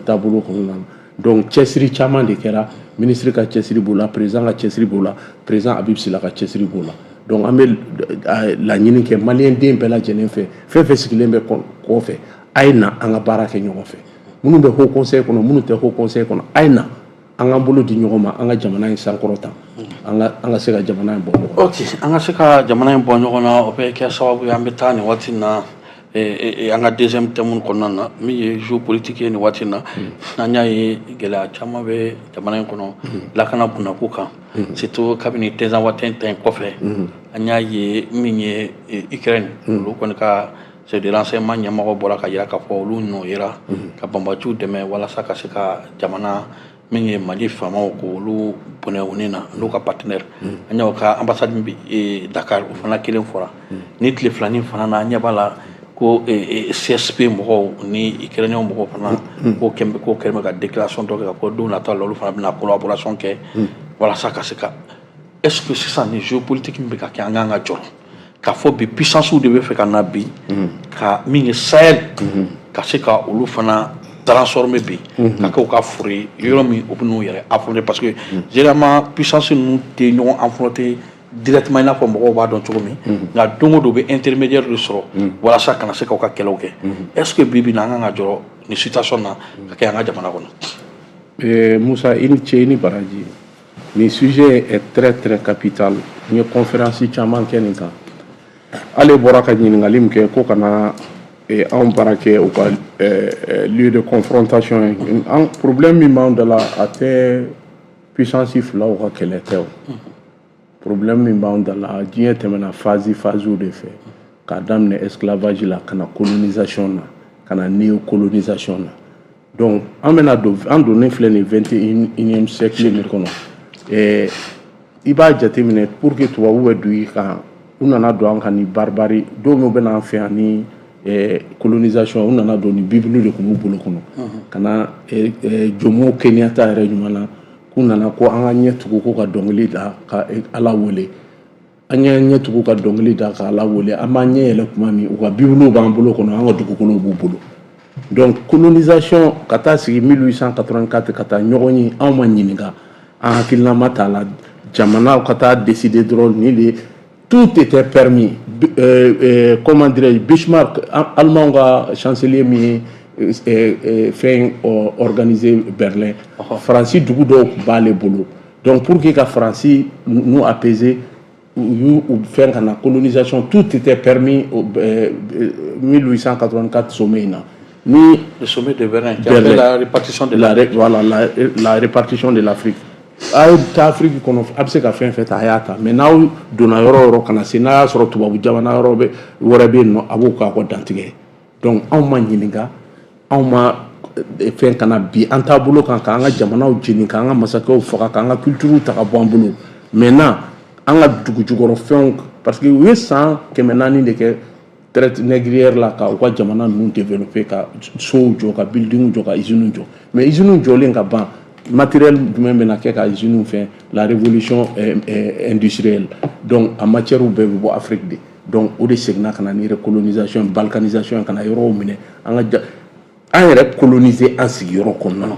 tableau comme donc Chessri Chaman de Kera, ministre ka Chessri Bola, président ka Chessri Bola, président Habib Sila ka Chessri Bola. Donc an bɛ laɲini kɛ maliyɛn den bɛɛ lajɛlen fɛ fɛn fɛn sigilen bɛ kɔfɛ a ye na an ka baara kɛ ɲɔgɔn fɛ minnu bɛ haut conseil kɔnɔ minnu tɛ haut conseil kɔnɔ a ye na an k'an bolo di ɲɔgɔn ma an ka jamana in sankɔrɔta an ka se ka jamana in bɔ ɲɔgɔn na. Ok an ka se ka jamana in bɔ ɲɔgɔn na o bɛ kɛ sababu ye an bɛ taa nin waati in na an ka deuxième thème kɔnɔna na min ye géopolitique ye nin waati in na n'an y'a ye gɛlɛya caman bɛ jamana in kɔnɔ lakana bunako kan surtout kabini tɛnzan waati ta in kɔfɛ an y'a ye min ye Ukraine olu kɔni ka c'est de renseignement ɲɛmɔgɔ bɔra ka yira k'a fɔ olu nɔ yera ka banbaciw dɛmɛ walasa ka se ka jamana min ye Mali faamaw k'olu bonɛ u ni na n'u ka partenaire an y'o ka ambassade bi Dakar o fana kelen fɔra ni tile filanin fana na an ɲɛ b'a la ko CSP mɔgɔw ni Ukrainien mɔgɔw fana ko kɛlen bɛ ka déclaration dɔ kɛ ko don nataw la olu fana bɛna collaboration kɛ walasa ka se ka est-ce que sisan ni géopolitique min bɛ ka kɛ an kan ka jɔrɔ k'a fɔ bi puissances de bɛ fɛ ka na bi ka min ye Sahel ka se ka olu fana transformer bi ka kɛ u ka foro ye yɔrɔ min u bɛ n'u yɛrɛ affronter parce que généralement puissance ninnu tɛ ɲɔgɔn affronter directement in n'a fɔ mɔgɔw b'a dɔn cogo min nka don o don bɛ intermédiaire de sɔrɔ walasa kana se k'u ka kɛlɛw kɛ est-ce que bi bi in na an kan ka jɔrɔ nin situation na ka kɛ an ka jamana kɔnɔ. Musa i ni ce i ni baraji nin sujet est très très capital n ye conférence caman kɛ nin kan ale bɔra ka ɲininkali min kɛ ko kana anw baara kɛ u ka lieu de confrontation ye problème min b'anw da la a tɛ puissance filaw ka kɛlɛ tɛ o problème min b'anw da la diɲɛ tɛmɛna phase de fɛ k'a daminɛ esclavage la ka na colonisation na ka na néocolonisation na donc an donnen filɛ nin 21e siècle min kɔnɔ i b'a jateminɛ pour que tubabu bɛ don i kan u nana don an kan ni barbarie dɔw min bɛna an fɛ yan ni colonisation u nana don ni bible de tun b'u bolo kɔnɔ ka na Jomo Kenyatta yɛrɛ ɲuman na k'u nana ko an ka ɲɛ tugu ko ka dɔnkili da ka Ala wele an ɲɛ tugu ka dɔnkili da ka Ala wele an b'an ɲɛ yɛlɛ tuma min u ka bibiliw b'an bolo kɔnɔ an ka dugukolow b'u bolo donc colonisation ka taa sigi 1884 ka taa ɲɔgɔn ye anw ma ɲininka an hakilina ma t'a la jamana ka taa décider dɔrɔn ni de tout était permis comment dirais-je Bismarck allemand ka chancelier min ye fɛn organisé Berlin Faransi dugu dɔw tun b'ale bolo donc pour que ka Faransi nous apaiser u fɛn ka na colonisation tout était permis 1884 sommet in na ni le sommet de Berlin qui a fait la répartition de la répartition de l'Afrique a ye taa Afrique kɔnɔ a bɛ se ka fɛn fɛn ta a y'a ta mais n'aw donna yɔrɔ o yɔrɔ ka na se n'a y'a sɔrɔ tubabu jamana yɔrɔ wɛrɛ bɛ yen nɔ a b'o k'a kɔ dantigɛ donc anw ma ɲininka anw ma fɛn kana bi an taabolo kan k'an ka jamanaw jeni k'an ka masakɛw faga k'an ka culture ta ka bɔ an bolo maintenant an ka dugu jukɔrɔ fɛnw parce que u ye san 400 de kɛ traite négrière la ka u ka jamana ninnu développer ka sow jɔ ka building jɔ ka usine jɔ mais usine jɔlen ka ban matériel jumɛn bɛna kɛ ka usine fɛ la révolution industrielle donc a matière bɛɛ bɛ bɔ Afrique de donc o de seginna ka na ni recolonisation balkanisation ka na yɔrɔw minɛ an yɛrɛ coloniser an sigiyɔrɔ kɔnɔna na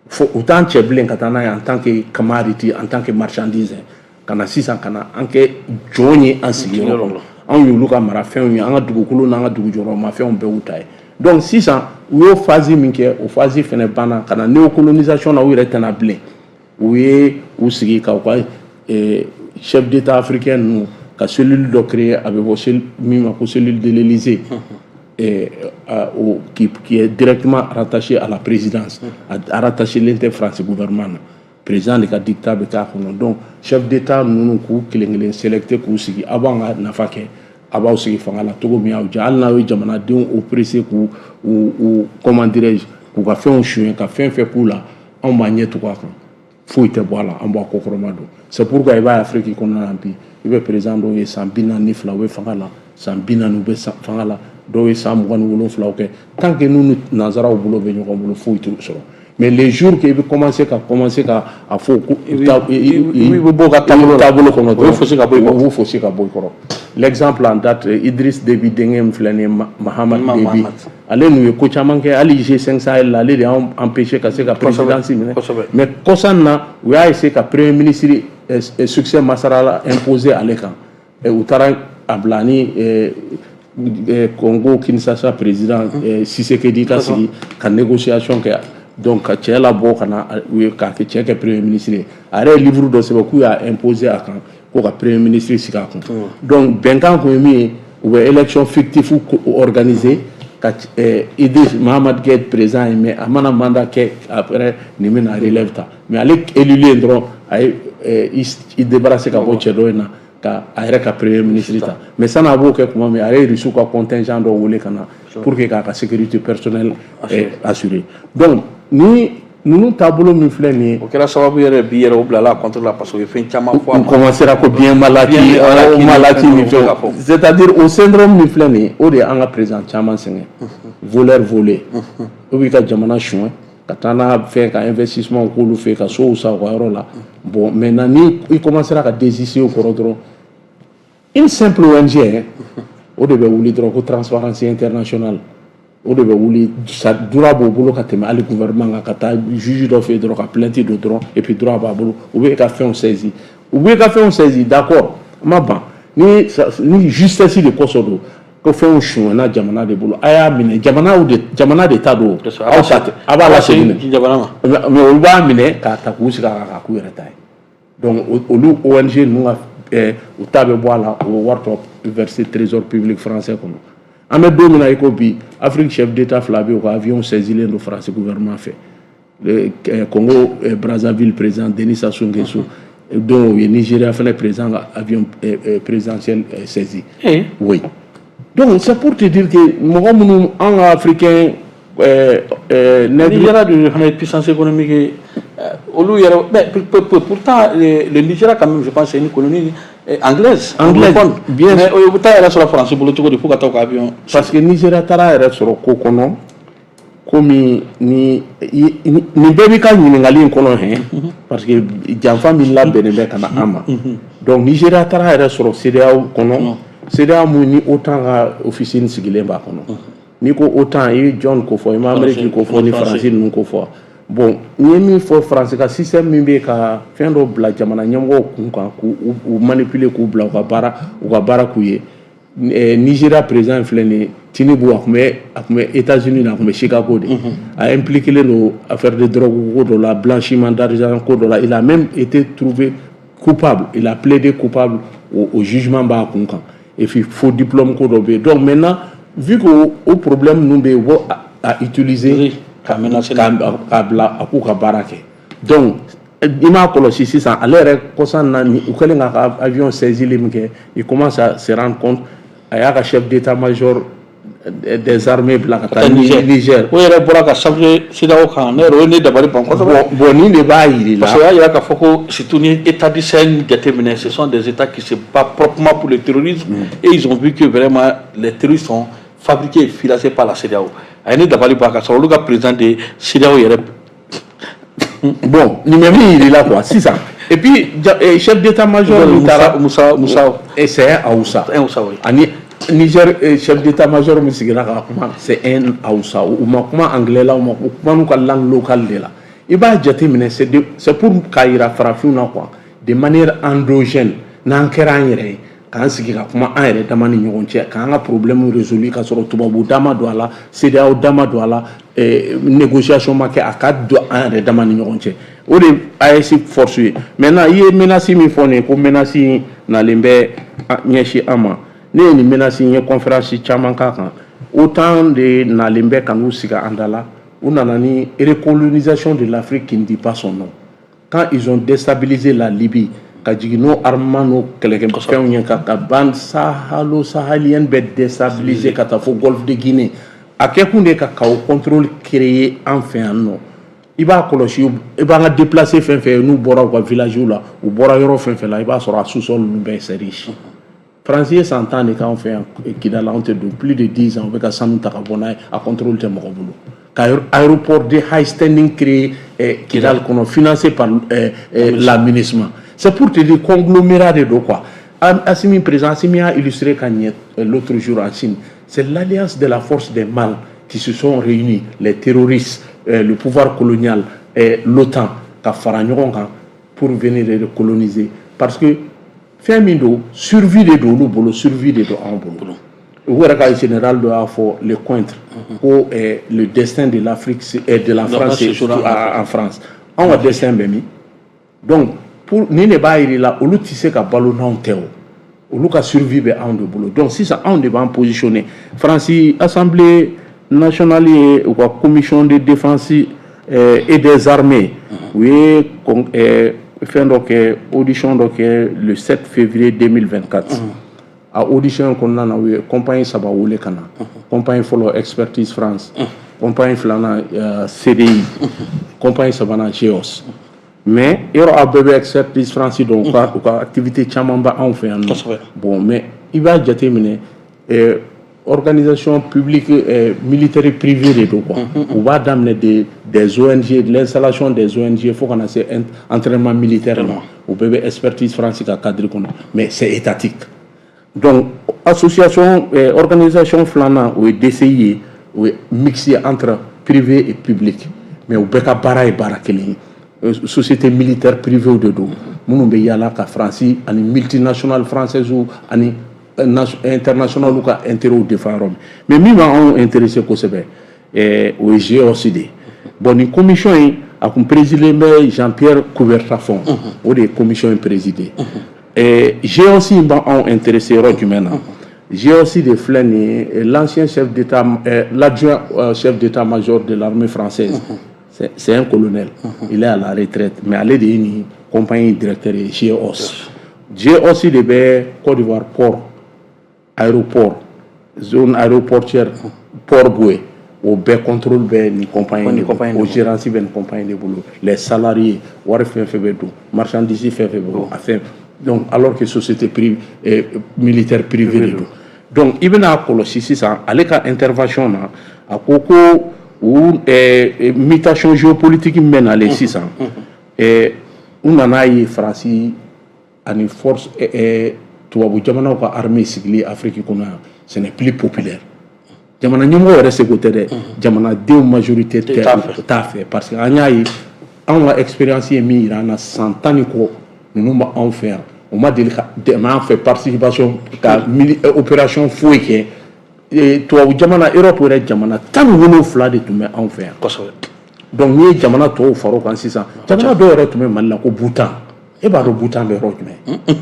fo u t'an cɛ bilen ka taa n'a ye en tant que commodity en tant que marchandise ka na sisan ka na an kɛ jɔn ye an sigiyɔrɔ kɔnɔ anw y'olu ka marafɛnw ye an ka dugukolo n'an ka dugujɔrɔmafɛnw bɛɛ y'u ta ye donc sisan u y'o phase min kɛ o phase fɛnɛ banna ka na néocolonisation na u yɛrɛ tɛna bilen u ye u sigi ka u ka chef d'état africain ninnu ka cellule dɔ créer a bɛ fɔ min ma ko cellule de l'Élysée qui est directement rattaché à la présidence rattaché l'intérêt français gouvernement président de ka dictat bɛ k'a kɔnɔ donc chef d'état ninnu k'u kelen sélecté k'u sigi a b'an ka nafa kɛ a b'aw sigi fanga la cogo min y'aw diya hali n'a ye jamanadenw oppressé k'u comment dirais-je k'u ka fɛnw suɲɛ ka fɛn fɛn k'u la anw b'a ɲɛ tugu a kan foyi tɛ bɔ a la an b'a kɔkɔrɔma don c'est pourquoi i b'a ye Afrique kɔnɔna na bi i bɛ président dɔw ye san 42 u bɛ fanga la san 40 u bɛ fanga la dɔw ye san 27 kɛ tant que n'u ni nanzaraw bolo bɛ ɲɔgɔn bolo foyi t'u sɔrɔ mais les jours que i bɛ commencer ka a fɔ ko i bɛ bɔ ka taabolo kɔnɔ dɔrɔn u b'u fosi ka bɔ i kɔrɔ l'exemple en date Idriss Déby denkɛ min filɛ nin ye Mahamad Déby ale n'u ye ko caman kɛ hali G5 Sahel la ale de y'an empêché ka se ka présidence minɛ mais kɔsan na u y'a essayé ka premier ministre succès Masara imposer ale kan u taara a bila ni Congo Kinshasa président Tshisekedi ka sigi ka négociation kɛ donc ka cɛ labɔ ka na k'a kɛ cɛ kɛ premier ministre ye a yɛrɛ ye livre dɔ sɛbɛn k'u y'a imposer a kan ko ka premier ministre sigi a kun donc bɛnkan kun ye min ye u bɛ élection fictif organiser ka Idriss Mahamad kɛ président ye mais a mana mandat kɛ après nin bɛna relève ta mais ale élulen dɔrɔn a ye i débarrasser ka bɔ cɛ dɔ in na ka a yɛrɛ ka premier ministre ta mais sani a b'o kɛ tuma min a ye Russiw ka contingent dɔ wele ka na pour que k'a ka sécurité personnelle assurer donc ni ninnu taabolo min filɛ nin ye o kɛra sababu yɛrɛ bi yɛrɛ o bilala contre la parce que o ye fɛn caman fɔ a ma u commencera ko bien malaki ni fɛnw c'est-à-dire o syndrome min filɛ nin ye o de ye an ka président caman sɛgɛn voleur volé o b'i ka jamana suɲɛ ka taa n'a fɛn ka investissement k'olu fɛ ka sow san u ka yɔrɔ la bon maintenant ni i commencera ka désister o kɔrɔ dɔrɔn une simple ONG o de bɛ wuli dɔrɔn ko Transparency International o de bɛ wuli droit b'o bolo ka tɛmɛ hali gouvernement kan ka taa juge dɔ fɛ dɔrɔn ka plainte don dɔrɔn et puis droit b'a bolo u bɛ ka fɛnw saisir d'accord ma ban ni justesse de kɔsɔn don ko fɛnw suɲɛna jamana de bolo a y'a minɛ jamana de ta don aw ta tɛ a b'a lasegin mais olu b'a minɛ k'a ta k'u sigi a kan k'a k'u yɛrɛ ta ye donc olu ONG ninnu ka u ta bɛ bɔ a la o bɛ wari tɔ verser trésor public français kɔnɔ an bɛ don min na i ko bi Afrique chef d'état fila bɛ yen u ka avion saisilen don France gouvernement fɛ Congo Brazzaville président Denis Sassou Nguesso donc o ye Nigeria fana président ka avion présidentiel saisi oui donc c'est pour te dire que mɔgɔ minnu an ka africain Nigeria de fana ye puissance économique olu yɛrɛ mais pourtant le Nigeria quand même je pense c'est une colonie anglaise bien mais o bɛ taa yɛrɛ sɔrɔ France bolo cogo di fo ka taa o ka avion parce que Nigeria taara yɛrɛ sɔrɔ ko kɔnɔ komi nin bɛɛ b'i ka ɲininkali in kɔnɔ hɛn parce que janfa min labɛnnen bɛ ka na an ma donc Nigeria taara yɛrɛ sɔrɔ CEDEAO kɔnɔ CEDEAO mun ni OTAN ka officine sigilen b'a kɔnɔ n'i ko OTAN i ye John ko fɔ i ma Amérique ko fɔ ni France ninnu ko fɔ bon n ye min fɔ France ka système min bɛ ka fɛn dɔ bila jamana ɲɛmɔgɔw kun kan k'u manipuler k'u bila u ka baara k'u ye Nigeria président filɛ nin ye Tinubu a kun bɛ États-Unis na a kun bɛ Chicago de a impliqué don affaire de drogue ko dɔ la blanchiment d'argent ko dɔ la il a même été trouvé coupable il a plaidé coupable au jugement b'a kun kan et puis faux diplôme ko dɔ bɛ yen donc maintenant vu que o problème ninnu bɛ yen u b'o a utiliser k'a bila a k'u ka baara kɛ donc i m'a kɔlɔsi sisan ale yɛrɛ kɔsan na u kɛlen k'a ka avion saisili min kɛ il commence à se rendre compte a y'a ka chef d'état-major des armées blanches Niger. O yɛrɛ bɔra ka sanfɛ CEDEAO kan ne yɛrɛ o ye ne dabali ban kosɛbɛ. Bon ni de b'a yir'i la. Parce que y'a yira k'a fɔ ko surtout ni État du Sahel jateminɛ ce sont des États qui se battent proprement pour le terrorisme et ils ont vu que vraiment les terroristes sont fabriqués et financés par la CEDEAO. A ye ne dabali ban ka sɔrɔ olu ka président de CEDEAO yɛrɛ. Bon ni mɛ min yir'i la quoi sisan. Et puis chef d'état-major Moussa et c'est un Aoussa. Oui. Ani Niger chef d'état-major min sigira ka kuma c'est un Aoussa ou ma kuma anglais la ou ma kuma n'u ka langue locale de la. I b'a jateminɛ c'est pour k'a yira farafinw na quoi de manière endogène n'an kɛra an yɛrɛ ye k'an sigi ka kuma an yɛrɛ dama ni ɲɔgɔn cɛ k'an ka problème résolu ka sɔrɔ tubabu da ma don a la CEDEAO da ma don a la négociation ma kɛ a ka don an yɛrɛ dama ni ɲɔgɔn cɛ o de AES force ye maintenant i ye menace min fɔ nin ko menace nalen bɛ ɲɛsin an ma ne ye nin menace ye conférence caman k'a kan autant de nalen bɛ ka n'u sigi an da la u nana ni recolonisation de l'Afrique qui ne dit pas son nom quand ils ont déstabilisé la Libye ka jigin n'o armement n'o kɛlɛkɛfɛnw ye ka bande sahalo-sahalienne bɛ déstabiliser ka taa fo golfe de Guinée a kɛkun de ka o contrôle créer an fɛ yan nɔ i b'a kɔlɔsi i b'an ka déplacer fɛn fɛn n'u bɔra u ka villagew la u bɔra yɔrɔ fɛn fɛn la i b'a sɔrɔ a sous-sol ninnu bɛɛ c'est riche France ye 100 ans de k'an fɛ yan Kidal anw tɛ don plus de 10 ans u bɛ ka sanu ta ka bɔ n'a ye a contrôle tɛ mɔgɔ bolo ka aéroport de high standing créé Kidal kɔnɔ financé par l'aménagement. C'est pour te dire conglomérat de quoi. Assimi présent, Assimi a illustré l'autre jour en Chine. C'est l'alliance de la force des mal qui se sont réunis, les terroristes, le pouvoir colonial, l'OTAN, pour venir les coloniser. Parce que Femindo, survie de dos, nous survie de dos en bolo. Le général doit faire le contre pour le destin de l'Afrique et de la France en France. On va destin béni. Donc, pour ni ne b'a yira la olu tɛ se ka balo n'anw tɛ o olu ka survie bɛ anw de bolo donc sisan anw de b'an positionner France assemblée nationale ye u ka commission de défense et des armées u ye fɛn dɔ kɛ audition dɔ kɛ le 7 février 2024 a audition kɔnɔna na u ye compagnie saba wele ka na compagnie fɔlɔ expertise France compagnie filanan CDI compagnie sabanan GEOS mais yɔrɔ a bɛɛ bɛ expertise France donc u ka activité caman bɛ anw fɛ yan nɔ bon mais i b'a jateminɛ organisation publique militaire et privée de do quoi u b'a daminɛ des ONG de l'installation des ONG fo kana se entraînement militaire ma u bɛɛ bɛ expertise France ka cadre kɔnɔ mais c'est étatique donc association organisation filanan o ye DCI ye o ye mixé entre privé et public mais u bɛɛ ka baara ye baara kelen ye société militaire privée de do minnu bɛ yaala ka France ani multinationale française ani international ou ka intérêt défendre mais min b'anw intéressé kosɛbɛ o ye GEOS de bon ni commission in a kun présidé bɛ Jean-Pierre Coubertin-Fon o de ye commission in présidé GEOS in b'anw intéressé yɔrɔ jumɛn na GEOS de filɛ nin ye l'ancien chef d'état l'adjoint chef d'état-major de l'armée française c'est un colonel il est à la retraite mais ale de ye ni compagnie directeur ye GEOS de bɛ Côte d'Ivoire port aéroport zone aéroportière port Boué au bɛɛ contrôle bɛ ni compagnie au gérance bɛ ni compagnie de bolo les salariés wari fɛn fɛn bɛ don marchandise fɛn fɛn bɛ don a fɛn donc alors que société militaire privée de don donc i bɛna kɔlɔsi sisan ale ka intervention na a ko mutation géopolitique min bɛ nalen sisan u nana ye Faransi ani force tubabu jamanaw ka armée sigili Afrique kɔnɔ yan ce n'est plus populaire jamana ɲɛmɔgɔ yɛrɛ seko tɛ dɛ jamanadenw majorité t'a fɛ parce que an y'a ye anw ka expérience ye min yira an na san 10 ni kɔ ninnu bɛ anw fɛ yan u ma deli ka dɛmɛ an fɛ participation ka opération foyi kɛ tubabu jamana Europe yɛrɛ jamana 17 de tun bɛ anw fɛ yan donc n'i ye jamana tɔw fara o kan sisan jamana dɔw yɛrɛ tun bɛ Mali la ko Bhutan e b'a dɔn Bhutan bɛ yɔrɔ jumɛn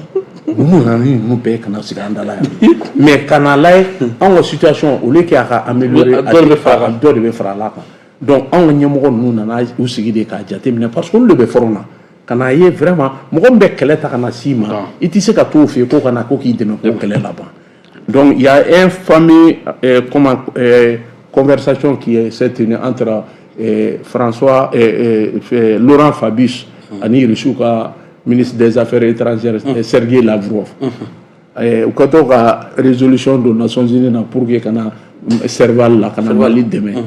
ninnu nana ni ninnu bɛɛ kana sigi an da la yan mais kana lajɛ anw ka situation au lieu que a ka améliorer dɔ de bɛ fara a la kan donc anw ka ɲɛmɔgɔ ninnu nana u sigi de k'a jateminɛ parce que olu de bɛ fɔlɔ na kana ye vraiment mɔgɔ min bɛ kɛlɛ ta kana s'i ma i tɛ se ka t'o fɛ yen ko kana ko k'i dɛmɛ ko kɛlɛ laban Donc il y a un fameux conversation qui s'est tenue entre Laurent Fabius et le ministre des Affaires étrangères Sergei Lavrov. Quand on a résolution des Nations Unies pour que kana serval la kana Mali demain.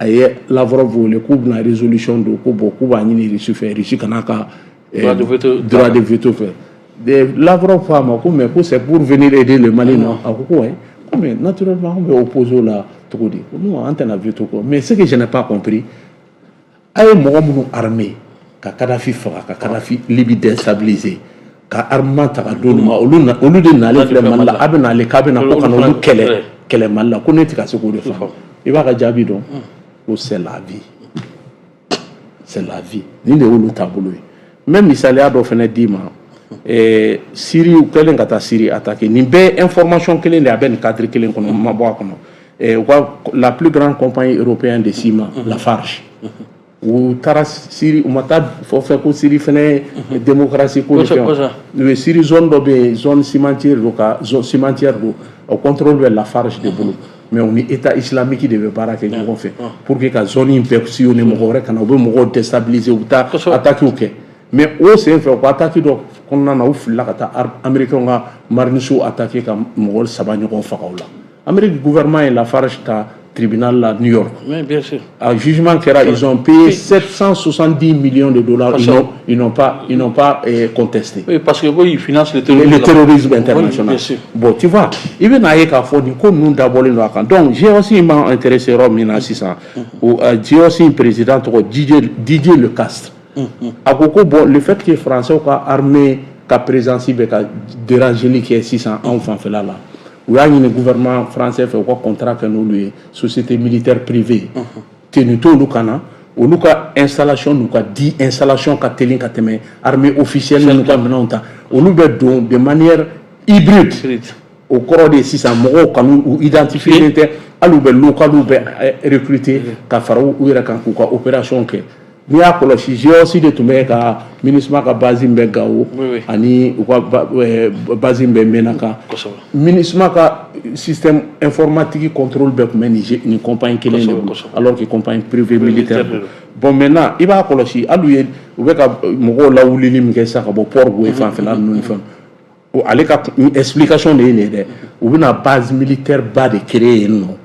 Aye Lavrov voulait couper la résolution de Kuba ni Russie fait Russie kana ka droit de veto fait. De Lavrov femme mais c'est pour venir aider le Mali non. Mais naturellement on va opposer la trop dit. Nous on a veto mais ce que je n'ai pas compris aye mo armée ka Kadhafi fera ka Kadhafi Libye déstabiliser ka armement ta donuma olu de nale fle malla abena le kabena ko kana olu kele malla ko ne tika se ko de fa i ba ka jabi don ko c'est la vie ni de olu tabolo même misalia do fene dima Syrie ou kelen kata Syrie attaquer ni be information kelen de aben cadre kelen kono mabo kono la plus grande compagnie européenne de ciment Lafarge ou tara Syrie ou mata faut faire que Syrie fene démocratie ko le Syrie zone do zone cimentière do au contrôle de Lafarge de boulot mais on est état islamique qui devait paraître qu'on fait pour que la zone infectionnée mo rek kana be mo déstabiliser ou ta attaquer OK mais au c'est fait quoi attaquer do qu'on na ou filla kata américain nga marniso attaquer ka mo sabanyo ko fakaula Amérique gouvernement et Lafarge ta tribunal à New York. Oui, bien sûr. Un jugement ils ont payé 770 millions de dollars. Ils n'ont pas contesté. Oui, parce que ils financent le terrorisme international. Oui, bon, tu vois, il vient à nous d'abord. Donc, j'ai aussi intéressé Romina 600. J'ai aussi un président Didier Lecastre. Bon, le fait que les Français ont armé la présence de l'Angélique qui est 600 enfants fait là. Il y a un gouvernement français fait un contrat que nous lui société militaire privée tenu tout le Cana ou nous installation nous dit installation qu'a armée officielle nous maintenant on nous de manière hybride au corps des 600 mots quand nous identifier à l'oubli local ou recruter qu'à faire ou opération que ni a kolosi j'ai aussi de tout mais ka ministre ka bazimbe gao ani ou bazimbe menaka ministre ka système informatique contrôle bec manager une compagnie qui est alors que compagnie privée militaire bon maintenant il va kolosi aluye ou ka mo la wulili mke sa ka bo port go fa fa la non fa ou aller ka explication de ne ou na base militaire bas de créer non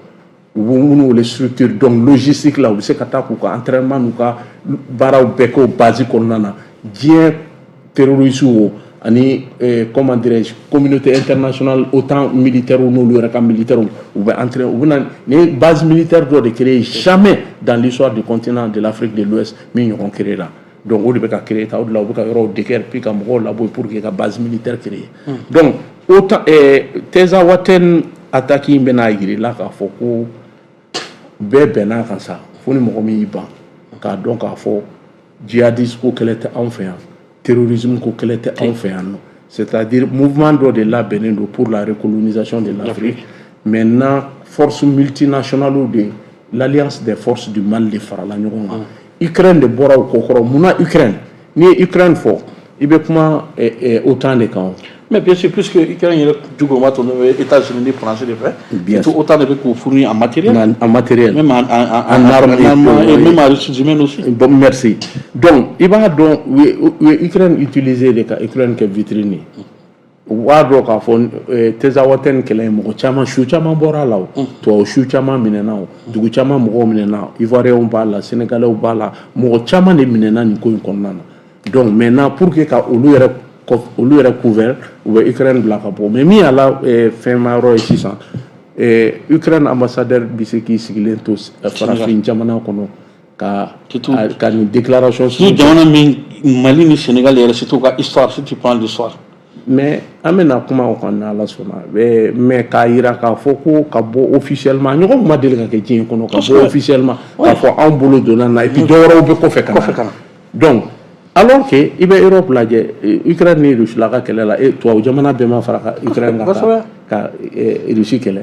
ou les structures donc logistique là où c'est kata pour entraînement nous ka bara ou beko basique on nana bien terrorisme ani comment dirais-je communauté internationale autant militaire ou non le militaire ou va entrer ou les bases militaires doivent créer jamais dans l'histoire du continent de l'Afrique de l'Ouest mais ils ont créé là donc on devait créer ça au-delà au décaire puis comme là pour que la base militaire créée donc autant teza waten attaquer bena igri là ka foko bébé n'a qu'à ça faut ni mo mi ban ka donc à fo djihadisme ko kelete en fait terrorisme ko kelete en fait c'est-à-dire mouvement de la Bénin pour la recolonisation de l'Afrique maintenant force multinationale de l'alliance des forces du mal de fara la nyonga Ukraine de bora ko ko muna Ukraine ni Ukraine fo ibe kuma autant de camps. Mais bien sûr, plus que l'Ukraine est du gouvernement, les États-Unis français de fait, tout autant de beaucoup fournir en matériel. En matériel. Même en armes et même en ressources humaines aussi. Bon, merci. Donc, il va donc, l'Ukraine utiliser les cas, l'Ukraine qui est vitrine. Wado ka fon tezawaten kele mo chama shu chama bora law to shu chama minena dugu chama mo minena ivoirien bala sénégalais bala mo chama ne minena ni ko konnana donc maintenant pour que ka olu yɛrɛ couvert ou bien Ukraine bila ka bɔ mais min y'a la fɛn ma yɔrɔ ye sisan Ukraine ambassadeur bi se k'i sigilen to farafin jamana kɔnɔ ka nin déclaration ni jamana min Mali ni Sénégal yɛrɛ surtout ka histoire si tu prends l'histoire mais an bɛna kuma o kan n'Ala sɔnna mais k'a yira k'a fɔ ko ka bɔ officiellement ɲɔgɔn ma deli ka kɛ diɲɛ kɔnɔ ka bɔ officiellement k'a fɔ anw bolo donna na et puis dɔwɛrɛw bɛ kɔfɛ ka na donc alors que il be Europe lajɛ Ukraine ni Russie la ka kɛlɛ la tubabu jamana bɛɛ ma fara ka Ukraine ka Russie kɛlɛ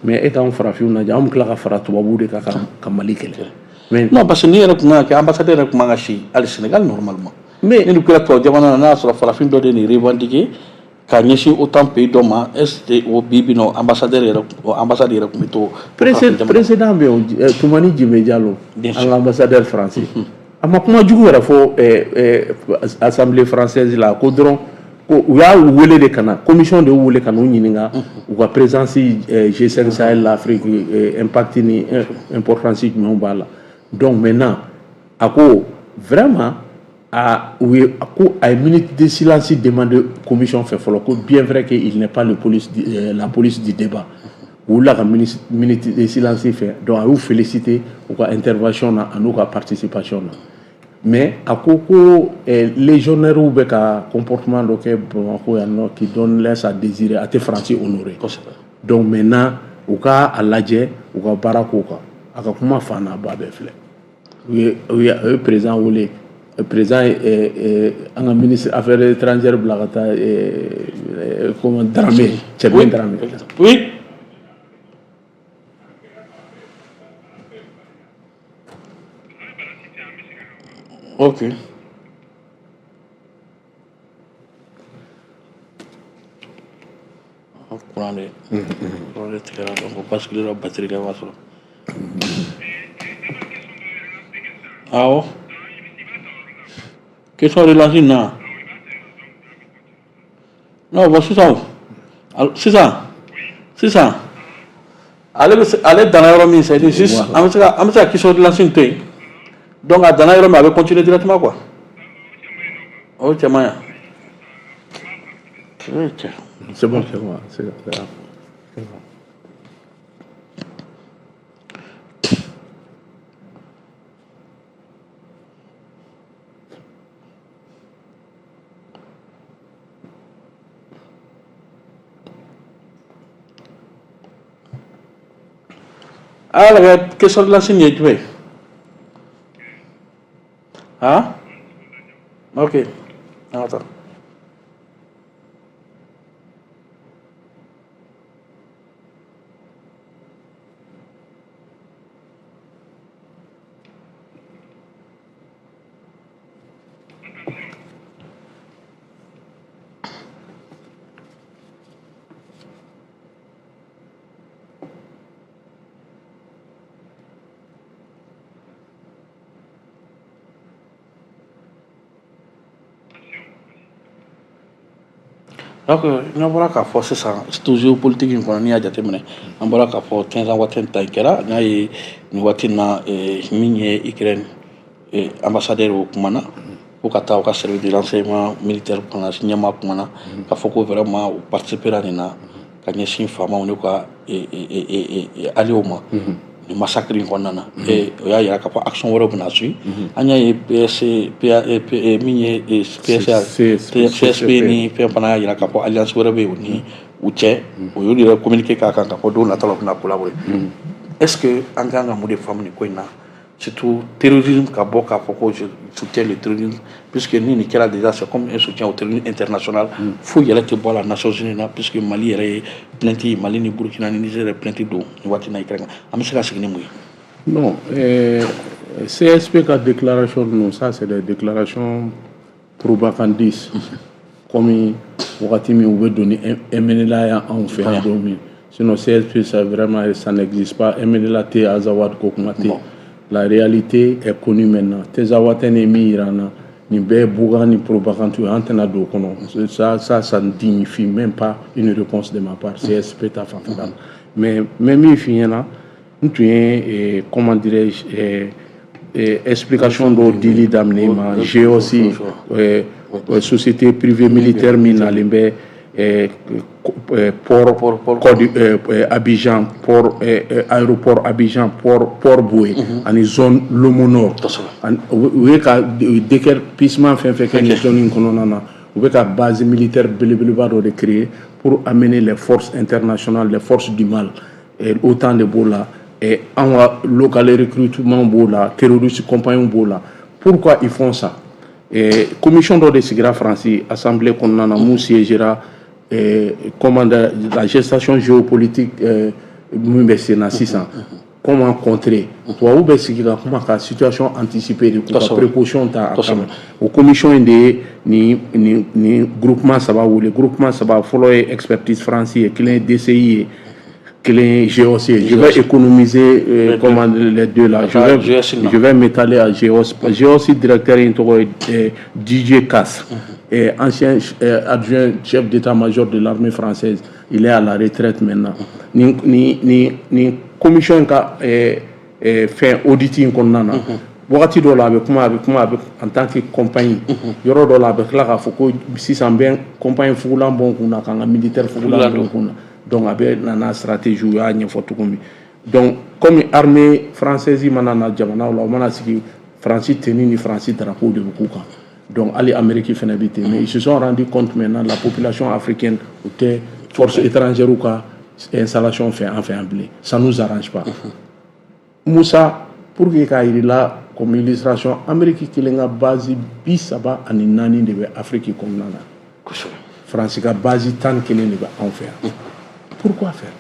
mais e t'anw farafinw lajɛ anw tila ka fara tubabuw de ka Mali kɛlɛ mais non parce que ni yɛrɛ kun kan ka kɛ ambassadeur yɛrɛ kun man ka si hali Sénégal normalement mais ni kɛra tubabu jamana na n'a y'a sɔrɔ farafin dɔ de nin revendiquer ka ɲɛsin autant pays dɔ ma est-ce que o bi bi nɔ ambassadeur yɛrɛ tun bɛ to président bɛ yen Tumani Jime Diallo an ka ambassadeur français a ma kuma jugu yɛrɛ fɔ assemblée française la ko dɔrɔn ko u y'a wele de ka na commission de wele ka n'u ɲininka u ka présence G5 Sahel l'Afrique impact ni importance jumɛn b'a la donc maintenant a ko vraiment a minute de silence demandé commission fait fɔlɔ ko bien vrai que il n'est pas la police du débat ou la minute de silence fait donc a eu félicité ou ka intervention na an'u ka participation na mais a ko légionnaires bɛ ka comportement dɔ kɛ Bamako yan nɔ qui donne laisse à désirer a tɛ Faransi honoré donc maintenant u ka a lajɛ u ka baara k'o kan a ka kuma fan n'a ba bɛɛ filɛ u ye président wele président an ka ministre affaires étrangères bila ka taa comment Dramé Cɛbilen Dramé oui ok courant de tigɛra donc basculer la batterie kɛ b'a sɔrɔ awɔ question relance na non bon sisan ale danna yɔrɔ min c'est juste an bɛ se ka question relance to yen donc a danna yɔrɔ min a bɛ continuer directement quoi o cɛman ya c'est bon c'est bon la question de la signe tu veux ah ok attends donc n'an bɔra k'a fɔ sisan toujours politique in kɔnɔ n'i y'a jateminɛ an bɔra k'a fɔ 15 ans waati ta in kɛra n'a ye nin waati na min ye Ukraine ambassadeur o kumana ko ka taa u ka service de renseignement militaire kɔnɔ ɲɛmaa kumana k'a fɔ ko vraiment u participera nin na ka ɲɛsin faamaw n'u ka alliés ma ni massacre in kɔnɔna na o y'a yira k'a fɔ action wɛrɛw bɛna suit an y'a ye min ye CSP ni fɛn fana y'a yira k'a fɔ alliance wɛrɛ bɛ yen u ni u cɛ o y'olu yɛrɛ communiqué k'a kan k'a fɔ don nataw la u bɛna collaborer est-ce que an kan ka mun de faamu nin ko in na surtout terrorisme ka bɔ k'a fɔ ko je soutiens le terrorisme puisque ni nin kɛra déjà c'est comme un soutien au terrorisme international fo yɛrɛ tɛ bɔ a la Nations Unies na puisque Mali yɛrɛ ye plainte Mali ni Burkina ni Niger yɛrɛ plainte don nin waati na Ukraine an bɛ se ka segin ni mun ye non CSP ka déclaration non ça c'est des déclarations propagandistes comme wagati min u bɛ don ni MNLA yan anw fɛ yan don min sinon CSP ça vraiment ça n'existe pas MNLA tɛ Azawad ko kuma tɛ la réalité est connue maintenant Azawad tɛ ni min yira an na nin bɛɛ ye bougan ni propagande ye an tɛna don o kɔnɔ ça ne dignifie même pas une réponse de ma part CSP ta fanfɛla mais min f'i ɲɛna n tun ye comment dirais-je explication dɔw dili daminɛ ma j'ai aussi société privée militaire min nalen bɛ port Abidjan port aéroport Abidjan port Boué ani zone Lomo Nord u ye ka déguerpissement fɛn fɛn kɛ nin zone in kɔnɔna na u bɛ ka base militaire belebeleba dɔ de créer pour amener les forces internationales les forces du mal autant de b'o la an ka local recrutement b'o la terroriste compagnie b'o la pourquoi ils font ça commission dɔ de sigira Faransi assemblée kɔnɔna na mun siégera la gestation géopolitique min bɛ sen na sisan comment contrer tubabu bɛ sigi ka kuma ka situation anticiper de k'u ka précaution ta a kama o commission in de ye nin groupement saba wele groupement saba fɔlɔ ye expertise France ye kelen ye DCI ye kelen ye GEOS ye je vais économiser comment les deux là je vais m'étaler à GEOS GEOS directeur in tɔgɔ ye DJ Cass ancien adjoint chef d'état-major de l'armée française il est à la retraite maintenant ni commission ka fait auditing kɔnɔna na wagati dɔ la a bɛ kuma en tant que compagnie yɔrɔ dɔ la a bɛ tila k'a fɔ ko sisan bɛ compagnie fugulan bɔ n kun na k'an ka militaire fugulan bɔ n kun na donc a bɛ nana stratégie u y'a ɲɛfɔ cogo min donc comme armée française mana na jamanaw la o mana sigi Faransi tenue ni Faransi drapeau de bɛ k'u kan donc hali Amérique fana bɛ ten mais ils se sont rendu compte maintenant la population africaine o tɛ force étrangère u ka installation fɛ an fɛ yan bilen ça nous arrange pas Musa pour que k'a yirila comme illustration Amérique kelen ka base 34 de bɛ Afrique kɔnɔna na Faransi ka base 11 de bɛ anw fɛ yan pourquoi faire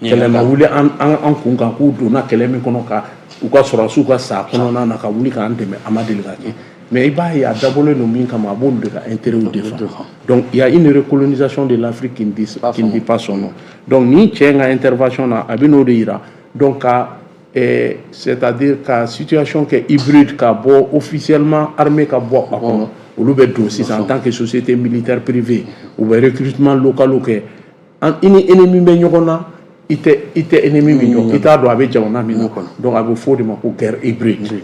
kɛlɛ ma wuli an kun kan k'u donna kɛlɛ min kɔnɔ ka u ka sɔrɔsiw ka sa kɔnɔna na ka wuli k'an dɛmɛ a ma deli ka kɛ mais i b'a ye a dabɔlen don min kama a b'olu de ka intérêt défendre donc il y a une recolonisation de l'Afrique qui ne dit pas son nom donc ni cɛ in ka intervention na a bɛ n'o de yira donc c'est-à-dire ka situation kɛ hybride ka bɔ officiellement armée ka bɔ a kɔnɔ olu bɛ don sisan en tant que société militaire privée u bɛ recrutement local kɛ i ni ennemi bɛ ɲɔgɔn na i tɛ ennemi min dɔn i t'a dɔn a bɛ jamana min na donc a bɛ fɔ o de ma ko guerre hybride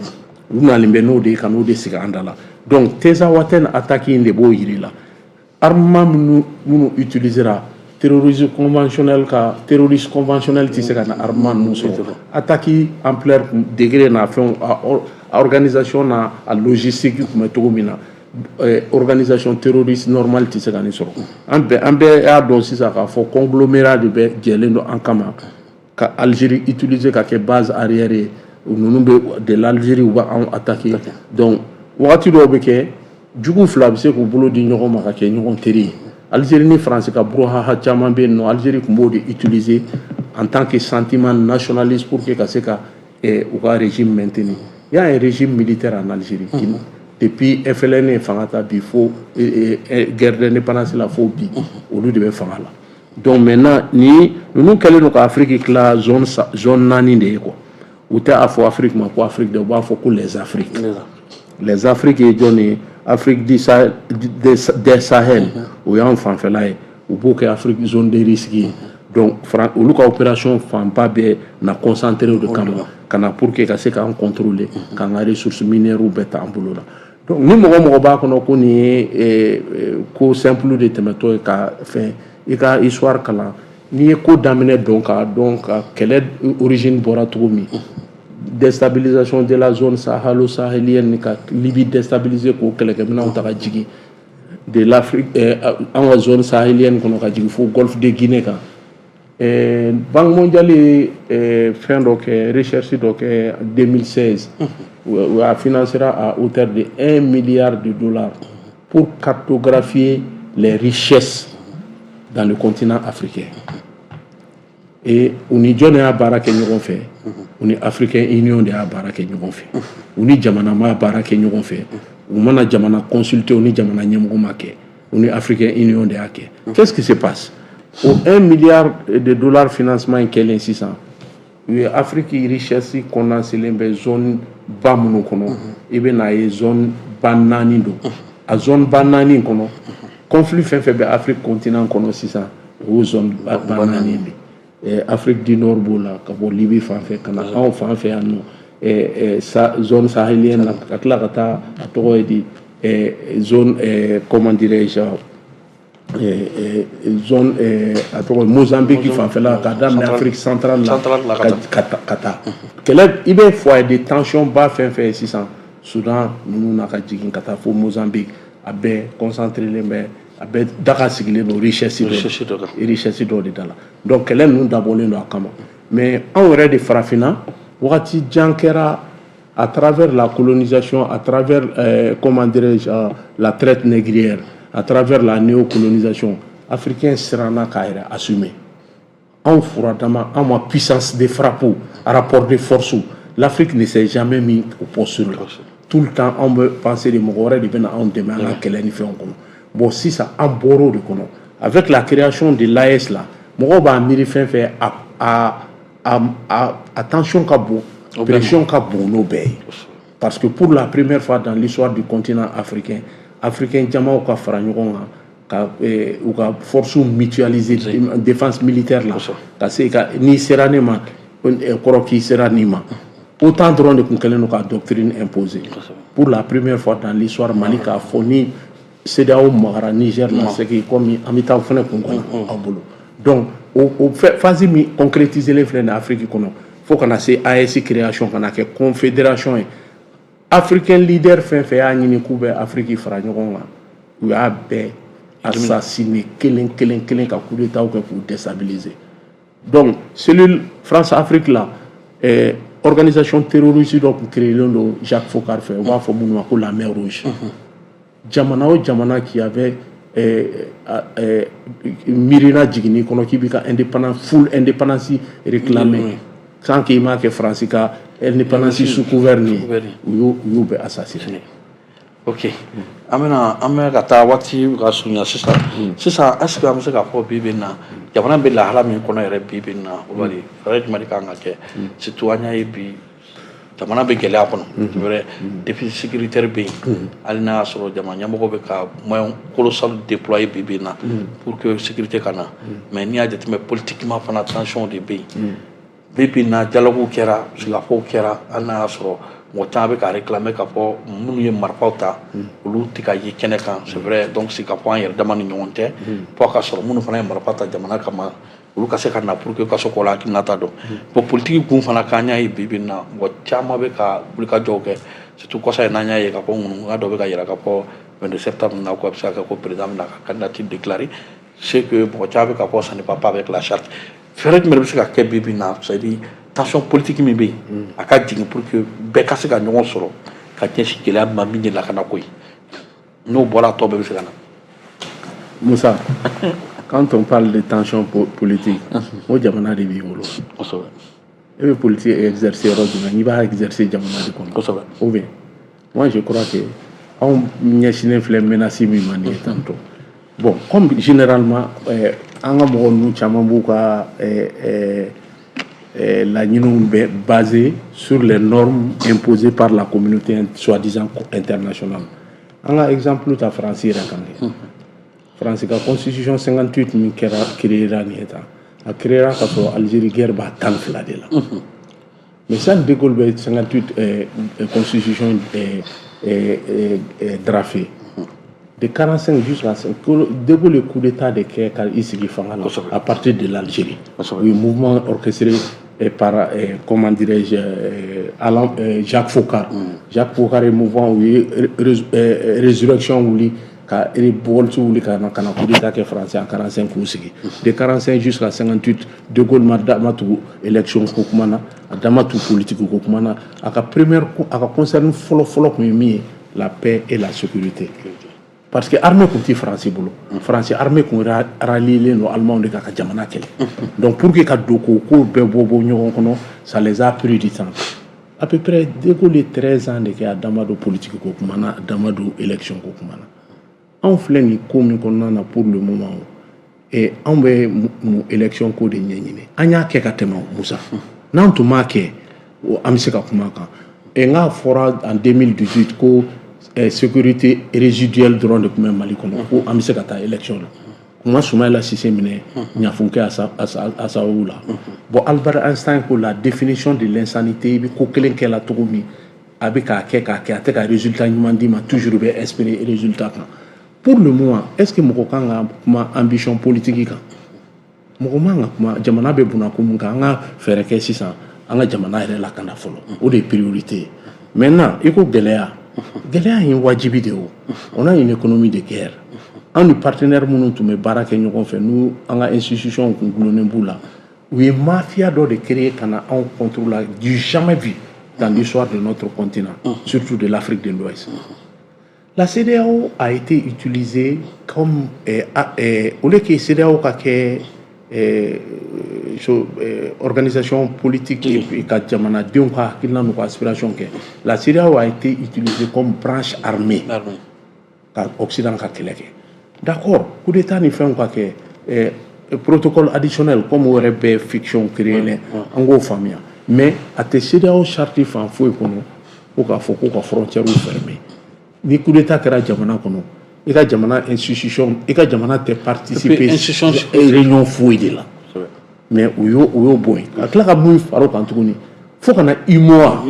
u nalen bɛ n'o de ye ka n'o de sigi an da la donc Tezawaten attaque in de b'o yiri la armement minnu utilisera terrorisme conventionnel ka terroriste conventionnel tɛ se ka na armement ninnu sɔrɔ attaque ampleur degré na fɛn a organisation na a logistique tun bɛ cogo min na organisation terroriste normale tɛ se ka nin sɔrɔ an bɛɛ y'a dɔn sisan k'a fɔ conglomérat de bɛ jɛlen don an kama ka Algérie utiliser ka kɛ base arrière ye ninnu bɛ de l'Algérie u b'anw attaquer donc wagati dɔw bɛ kɛ jugu fila bɛ se k'u bolo di ɲɔgɔn ma ka kɛ ɲɔgɔn teri ye Algérie ni France ka brouhaha caman bɛ yen nɔ Algérie tun b'o de utiliser en tant que sentiment nationaliste pour que ka se ka u ka régime maintenir il y a un régime militaire en Algérie depuis FLN fanga ta bi fo guerre d'indépendance la fo bi olu de bɛ fanga la donc maintenant ni ninnu kɛlen don ka Afrique tila zone 4 de ye quoi u tɛ a fɔ Afrique ma ko Afrique de u b'a fɔ ko les Afriques les Afriques ye jɔn ye Afrique du Sahel o y'an fanfɛla ye u b'o kɛ Afrique zone de risque ye donc olu ka opération fanba bɛ na concentrer o de kama ka na pour que ka se k'an contrôler k'an ka ressources minières bɛɛ ta an bolo la donc ni mɔgɔ b'a kɔnɔ ko nin ye ko simple de tɛmɛtɔ ye ka fɛn i ka histoire kalan n'i ye ko daminɛ dɔn ka kɛlɛ origine bɔra cogo min déstabilisation de la zone sahalo-sahélienne ka Libye déstabiliser k'o kɛlɛkɛminɛnw ta ka jigin de l'Afrique an ka zone sahélienne kɔnɔ ka jigin fo golfe de Guinée kan Banque mondiale ye fɛn dɔ kɛ recherche dɔ kɛ 2016 où a financera à hauteur de 1 milliard de dollars pour cartographier les richesses dans le continent africain. Et on y jone a baara kɛ ɲɔgɔn fɛ on y Africain Union de a baara kɛ ɲɔgɔn fɛ on y jamana ma baara kɛ ɲɔgɔn fɛ u mana jamana consulter on y jamana ɲɛmɔgɔ ma kɛ on y Africain Union de a kɛ qu'est-ce qui se passe au 1 milliard de dollars financement kɛlen sisan Afrique richesse condensée bɛ zone ba minnu kɔnɔ i bɛ n'a ye zone ba 4 don a zone ba 4 kɔnɔ conflit fɛn fɛn bɛ Afrique continent kɔnɔ sisan o zone ba 4 de Afrique du Nord b'o la ka bɔ Libye fan fɛ ka na anw fan fɛ yan nɔ zone sahélienne na ka tila ka taa a tɔgɔ ye di zone comment dirais-je zone a tɔgɔ Mozambique fanfɛla ka daminɛ Afrique centrale la ka taa kɛlɛ i bɛ foyer de tension ba fɛn fɛn sisan Soudan ninnu na ka jigin ka taa fo Mozambique a bɛɛ concentré len bɛ a bɛɛ daga sigilen don richesse dɔ de da la donc kɛlɛ ninnu dabɔlen don a kama mais anw yɛrɛ de farafinna wagati jan kɛra à travers la colonisation à travers comment dirais-je la traite négrière à travers la néocolonisation africain siranna k'a yɛrɛ assumer en fouradama, en puissance de frappe, à rapport de force, l'Afrique ne s'est jamais mis au poste là. Tout le temps, on veut penser les Mogorais, de on demande à quel niveau on connaît. Bon, si ça a boré de connaît. Avec la création de l'AS là, Mogoba a mis fin fait attention qu'à beau, pression qu'à beau, nos pays. Parce que pour la première fois dans l'histoire du continent africain, Jama ou Kafaranyon, ou ka force mutualisée défense militaire là, parce que ni sera ni ma, qui sera ni ma. Autant de la doctrine imposée. Pour la première fois dans l'histoire, Mali a fourni CEDEAO Mara Niger, c'est comme Amitab Fene en boulot. Donc, au fait, concrétiser les flèches d'Afrique, il faut qu'on ait ASI création, qu'on ait confédération. Africain leader fait à Nini-Koube, Afrique, Franyon, où a assassiné, kelen, qu'à coup d'État ou pour déstabiliser. Donc, cellule France-Afrique là, organisation terroriste donc créé le Jacques Foccart fait on va faire la mer Rouge. Jamana qui avait Mirina Djigni qui bika indépendant full indépendance réclamée sans qu'il marque France ka indépendance sous gouvernement ou be assassiné. Ok. Amena kata wati rasunya sisa est-ce que amse ka fo bibina jamana be la hala min kono yere bibina wali rek malika ngake citoyen et puis jamana be gele akono vrai défi sécuritaire be alina soro jamana mo be ka moyen colossal déployer bibina pour que sécurité kana mais ni a mais politiquement fana tension de be bibina dialogue kera sila fo kera ana soro mo tabe ka réclamer ka fo munu ye marfauta ulu tika yi keneka c'est vrai donc si ka fo en demande nyonte pour ka soro munu fana marfauta jamana kama ulu ka se kana pour que ka so kola kinata do pour politique kun fana kanya yi bibina mo chama be ka bulika joge surtout ko sa nanya ye ka fo munu ado be ka yira ka fo 22 septembre na ko sa ka ko président na candidature déclaré c'est que mo tabe ka fo ça n'est pas avec la charte faire me be ka ke bibina c'est dit tension politique mi be aka ding pour que be ka se ka nyon soro ka tiensi kele ma minye la kana koy no bola to be se kana Moussa quand on parle de tension politique au jamana de biolo et politique exercer rôle il va exercer jamana de kon ou bien moi je crois que on nyesine flemme menacer mi mani tantôt bon comme généralement anga mo nu chamambuka la Union basée sur les normes imposées par la communauté soi-disant internationale. Un exemple, la France, France, la Constitution 58 qui a créé l'Algérie guerre tant là. Mais ça, De Gaulle 58 Constitution drafée. De 45 jusqu'à 5, De Gaulle le coup d'État de Kéka ici à partir de l'Algérie. Le mouvement orchestré par, comment dirais-je, Jacques Foccart. Jacques Foccart est mouvement où résurrection où il a coup d'État qui est français en 45 de 45 jusqu'à 58, De Gaulle m'a élection Kokumana, a politique Kokumana, a première concerne la paix et la sécurité. Parce que l'armée est française. France armée qui rallie les Allemands de Jamana. Donc pour que ça les a pris du temps. À peu près dès les 13 ans de Damado politique Kokumana, Damado élection Kokumana. On fait une commune pour le moment. Et on veut une élection de Nyanyine. On y a quelques témoins, Moussa. Non, tout marqué, Amiseka Kumaka. Et on a fora en 2018 que sécurité résiduelle drone de même Mali kono ou amiseka ta élection moi Soumaïla Cissé mine nya funke à sa oula bon Albert Einstein pour la définition de l'insanité bi ko kelen kela togomi abika keka te ka résultat nyimandi ma toujours be espérer résultat pour le moment est-ce que moko kanga ma ambition politique ka moko manga kuma jamana be buna ko munga nga faire que 600 anga jamana ere la kanda folo ou des priorités maintenant iko gelea Gélé est wajibi de haut. On a une économie de guerre. Un partenaire nous tous mes baraques nous fait nous en institution nous là. Oui mafia doit de créer qu'on a un contrôle du jamais vu dans l'histoire de notre continent, surtout de l'Afrique de l'Ouest. La CEDEAO a été utilisée comme au lieu que CEDEAO organisation politique et ka jamanadenw ka hakilina n'u ka aspiration kɛ la CEDEAO a été utilisée comme branche armée ka Occident ka kɛlɛ kɛ d'accord coup d'état ni fɛnw ka kɛ protocole additionnel comme o yɛrɛ bɛ fiction créé lɛ an k'o faamuya mais a tɛ CEDEAO charte fan foyi kɔnɔ ko k'a fɔ ko ka frontière fermée ni coup d'état kɛra jamana kɔnɔ i ka jamana institution i ka jamana tɛ participer réunion foyi de la mais o y'o bɔ yen ka tila ka mun fara o kan tuguni fo ka na UMOA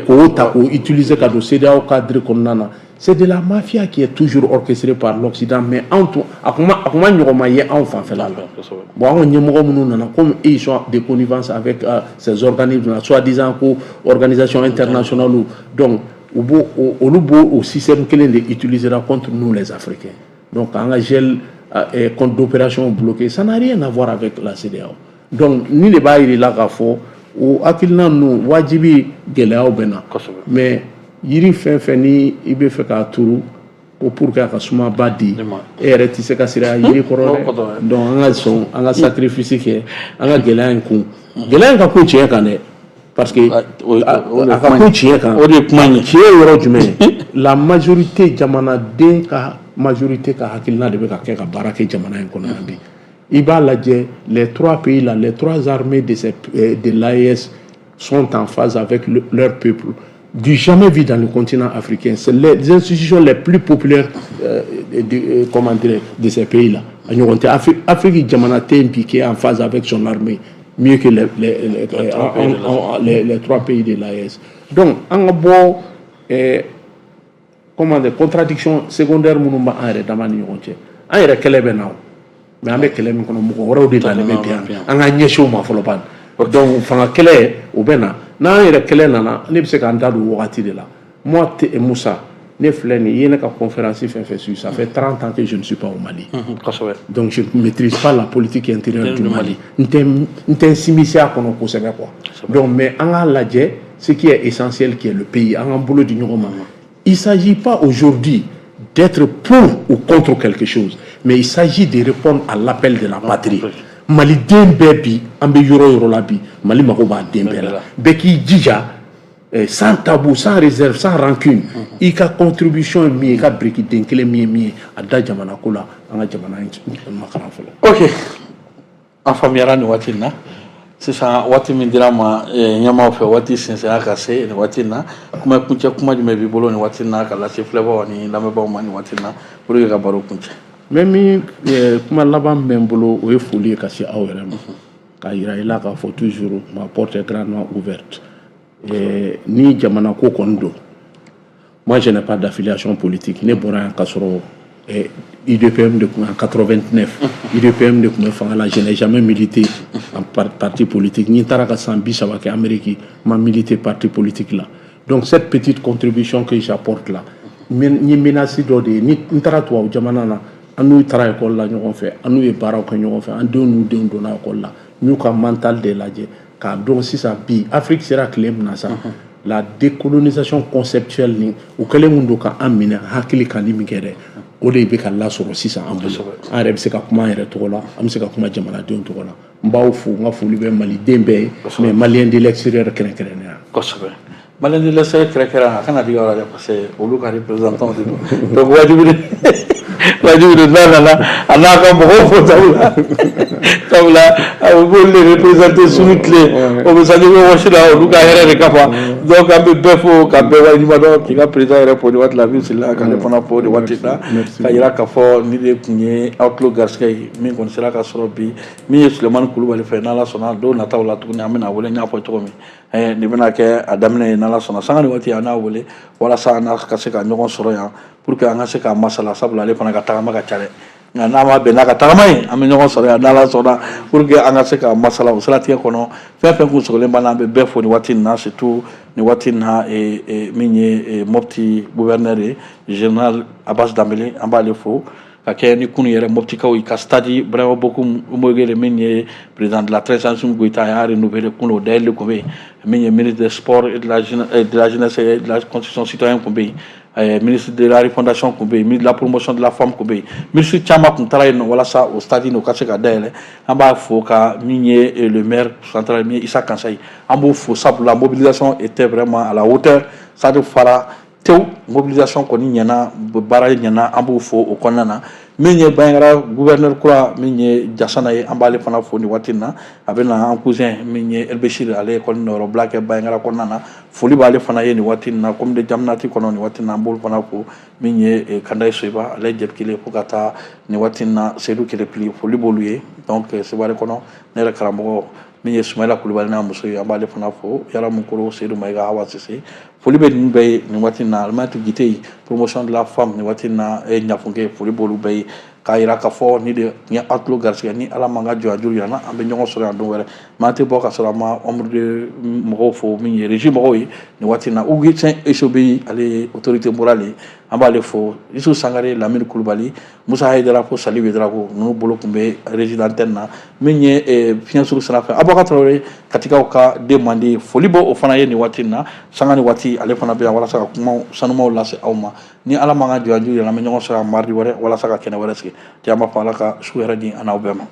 k'o ta k'o utiliser ka don CEDEAO cadre kɔnɔna na c'est de la mafia qui est toujours orchestrée par l'Occident mais anw tun a kun ma ɲɔgɔnma ye anw fanfɛla la bon anw ɲɛmɔgɔ minnu nana comme ils sont de connivence avec ces organismes soi-disant ko organisation internationale donc olu b'o o système kelen de utilisera contre nous les Africains donc an ka gel compte d'opération bloqué ça n'a rien à voir avec la CEDEAO donc ni de b'a yir'i la k'a fɔ o hakilina ninnu wajibi gɛlɛyaw bɛ na mais yiri fɛn fɛn ni i bɛ fɛ k'a turu ko pour que a ka suma ba di e yɛrɛ tɛ se ka sira yiri kɔrɔ dɛ donc an ka sɔn an ka sacrifice kɛ an ka gɛlɛya in kun gɛlɛya in ka kun tiɲɛ kan dɛ parce que a ka kun tiɲɛ kan o de ye kuma ye tiɲɛ ye yɔrɔ jumɛn ye la majorité jamanaden ka majorité ka hakilina de bɛ ka kɛ ka baara kɛ jamana in kɔnɔ yan bi i b'a lajɛ les trois pays là les trois armées de l'AES sont en phase avec leur peuple du jamais vu dans le continent africain. C'est les institutions les plus populaires de ces pays-là. L'Afrique est en phase avec son armée, mieux que les trois pays de l'AES. Donc, en bon, contradiction secondaire, nous avons un damani yonche. Un yere kelebe nao, mais un kelebe kono muko ora de tane bien. Un agnesho ma folopan. Donc, fanga kele ou bena. N'a yɛrɛ kɛlɛ nana ne bɛ se k'an da don wagati de la moi Moussa ne filɛ nin ye ne ka conférence fɛn fɛn su ça fait 30 ans que je ne suis pas au Mali donc je ne maîtrise pas la politique intérieure du Mali n tɛ s'immiscer a kɔnɔ kosɛbɛ quoi donc mais an k'a lajɛ ce qui est essentiel qui est le pays an k'an bolo di ɲɔgɔn ma il s'agit pas aujourd'hui d'être pour ou contre quelque chose mais il s'agit de répondre à l'appel de la patrie maliden bɛɛ bi an bɛ yɔrɔ yɔrɔ la bi Mali mago b'a den bɛɛ la bɛɛ k'i jija sans tabou sans réserve sans rancune i ka contribution ye min ye i ka biriki den kelen min ye a da jamana ko la an ka jamana makaran fɔlɔ. Ok an faamuyara nin waati in na sisan waati min dira ma ɲɛmaw fɛ waati sinsɛnya ka se nin waati in na kuma kuncɛ kuma jumɛn b'i bolo nin waati in na ka lase filɛbaw ani lamɛnbaaw ma nin waati in na pour que ka baro kuncɛ. mais min kuma laban bɛ n bolo o ye foli ye ka se aw yɛrɛ ma k'a yira i la k'a fɔ toujours ma porte est grandement ouverte ni jamana ko kɔni don moi je n'ai pas d'affiliation politique ne bɔra yan k'a sɔrɔ IDPM de tun en 89 IDPM de tun bɛ fanga la je n'ai jamais milité en parti politique ni n taara ka san 30 kɛ Amérique ma milité parti politique la donc cette petite contribution que j'apporte là n ye menace dɔ de ye ni n taara tubabu jamana na an n'u taara école la ɲɔgɔn fɛ an n'u ye baaraw kɛ ɲɔgɔn fɛ an denw n'u denw donna école la n y'u ka mental de lajɛ k'a dɔn sisan bi Afrique sera tile min na sa la décolonisation conceptuelle ni u kɛlen mun don k'an minɛ hakili kan ni min kɛ dɛ o de bɛ ka lasɔrɔ sisan an bolo an yɛrɛ bɛ se ka kuma an yɛrɛ tɔgɔ la an bɛ se ka kuma jamanadenw tɔgɔ la n b'aw fo n ka foli bɛ maliden bɛɛ ye mais malien de l'extérieur kɛrɛnkɛrɛnnenya kosɛbɛ malien de l'extérieur kɛrɛnkɛrɛnnenya a kana diga o la dɛ parce que olu ka représentant de don donc wajibi de nana a n'a ka mɔgɔw fo sabula a bɛ k'olu de représenter suñu tile o bɛ sanni bɛ wɔsi la olu ka hɛrɛ de kama donc an bɛ bɛɛ fo ka bɛɛ waleɲuman dɔn k'i ka président yɛrɛ fo nin waati la min sila k'ale fana fo nin waati la ka yira k'a fɔ nin de tun ye aw tulo garisigɛ ye min kɔni sera ka sɔrɔ bi min ye Sulemani Kulubali fɛ n'Ala sɔnna don nataw la tuguni an bɛna wele n y'a fɔ cogo min nin bɛna kɛ a daminɛ ye n'Ala sɔnna sanga ni waati an n'a wele walasa an n'a ka se ka ɲɔgɔn sɔrɔ yan pour que an ka se ka masala sabula ale fana ka tagama ka ca dɛ nka n'a ma bɛn n'a ka tagama ye an bɛ ɲɔgɔn sɔrɔ yan n'Ala sɔnna pour que an ka se ka masala o siratigɛ kɔnɔ fɛn fɛn kun sogolen b'an na an bɛ bɛɛ fo nin waati in na surtout nin waati in na min ye Mopti gouverneur ye général Abbas Dambele an b'ale fo ka kɛ ni kunu yɛrɛ Moptikaw yi ka stade Brahima Bokum Umogele min ye président de la Transition Goïta a y'a renouvelé kun o dayɛlɛ kun bɛ yen min ye ministre des sports et de la jeunesse et de la construction citoyenne kun bɛ yen ministre de la refondation kun bɛ yen ministre de la promotion de la femme kun bɛ yen ministre caman kun taara yen nɔ walasa o stade n'o ka se ka dayɛlɛ an b'a fɔ ka min ye le maire central min ye Isa Kansayi an b'o fɔ sabula mobilisation était vraiment à la hauteur stade fara tew mobilisation kɔni ɲɛna baara ɲɛna an b'o fɔ o kɔnɔna na min ye Bandiagara gouverneur kura min ye Jasana ye an b'ale fana fo nin waati in na a bɛ na an cousin min ye Elbechir ale kɔni nɔrɔbila kɛ Bandiagara kɔnɔna na foli b'ale fana ye nin waati in na comme de Jaminati kɔnɔ nin waati in na an b'olu fana fo min ye Kandayi Soyiba ale jɛbikile fo ka taa nin waati in na Seydou Kelepili foli b'olu ye donc Sevare kɔnɔ ne yɛrɛ karamɔgɔ min ye Sumayila Kulubali n'a muso ye an b'ale fana fo Yara Munkoro Seydou Mayiga Awa Sise foli bɛ ninnu bɛɛ ye nin waati in na Alimatu Gite promotion de la femme nin waati in na Ɲafunke foli b'olu bɛɛ ye k'a yira k'a fɔ ni de ni aw tulo garisɛgɛ ni Ala m'an ka jɔ a juru yira an bɛ ɲɔgɔn sɔrɔ yan don wɛrɛ mais an tɛ bɔ ka sɔrɔ an ma ombre de mɔgɔw fo min ye régie mɔgɔw ye nin waati in na Augustin Esobe ale ye autorité morale ye an b'ale fo Youssou Sangare Lamine Kulubali Musa Hayidara fo Sali Wedera ko ninnu bolo tun bɛ régie d'antenne na min ye fiɲɛsuru sira fɛ Abubakar Traoré Katikaw ka den mandi foli bɔ o fana ye nin waati in na sanga ni waati ale fana bɛ yan walasa ka kuma sanumaw lase aw ma ni Ala m'an ka jɔ a juru yira an bɛ ɲɔgɔn sɔrɔ yan mardi wɛrɛ walasa ka kɛnɛ wɛrɛ sigi jaa an b'a fɔ Ala ka su hɛrɛ di an n'aw bɛɛ ma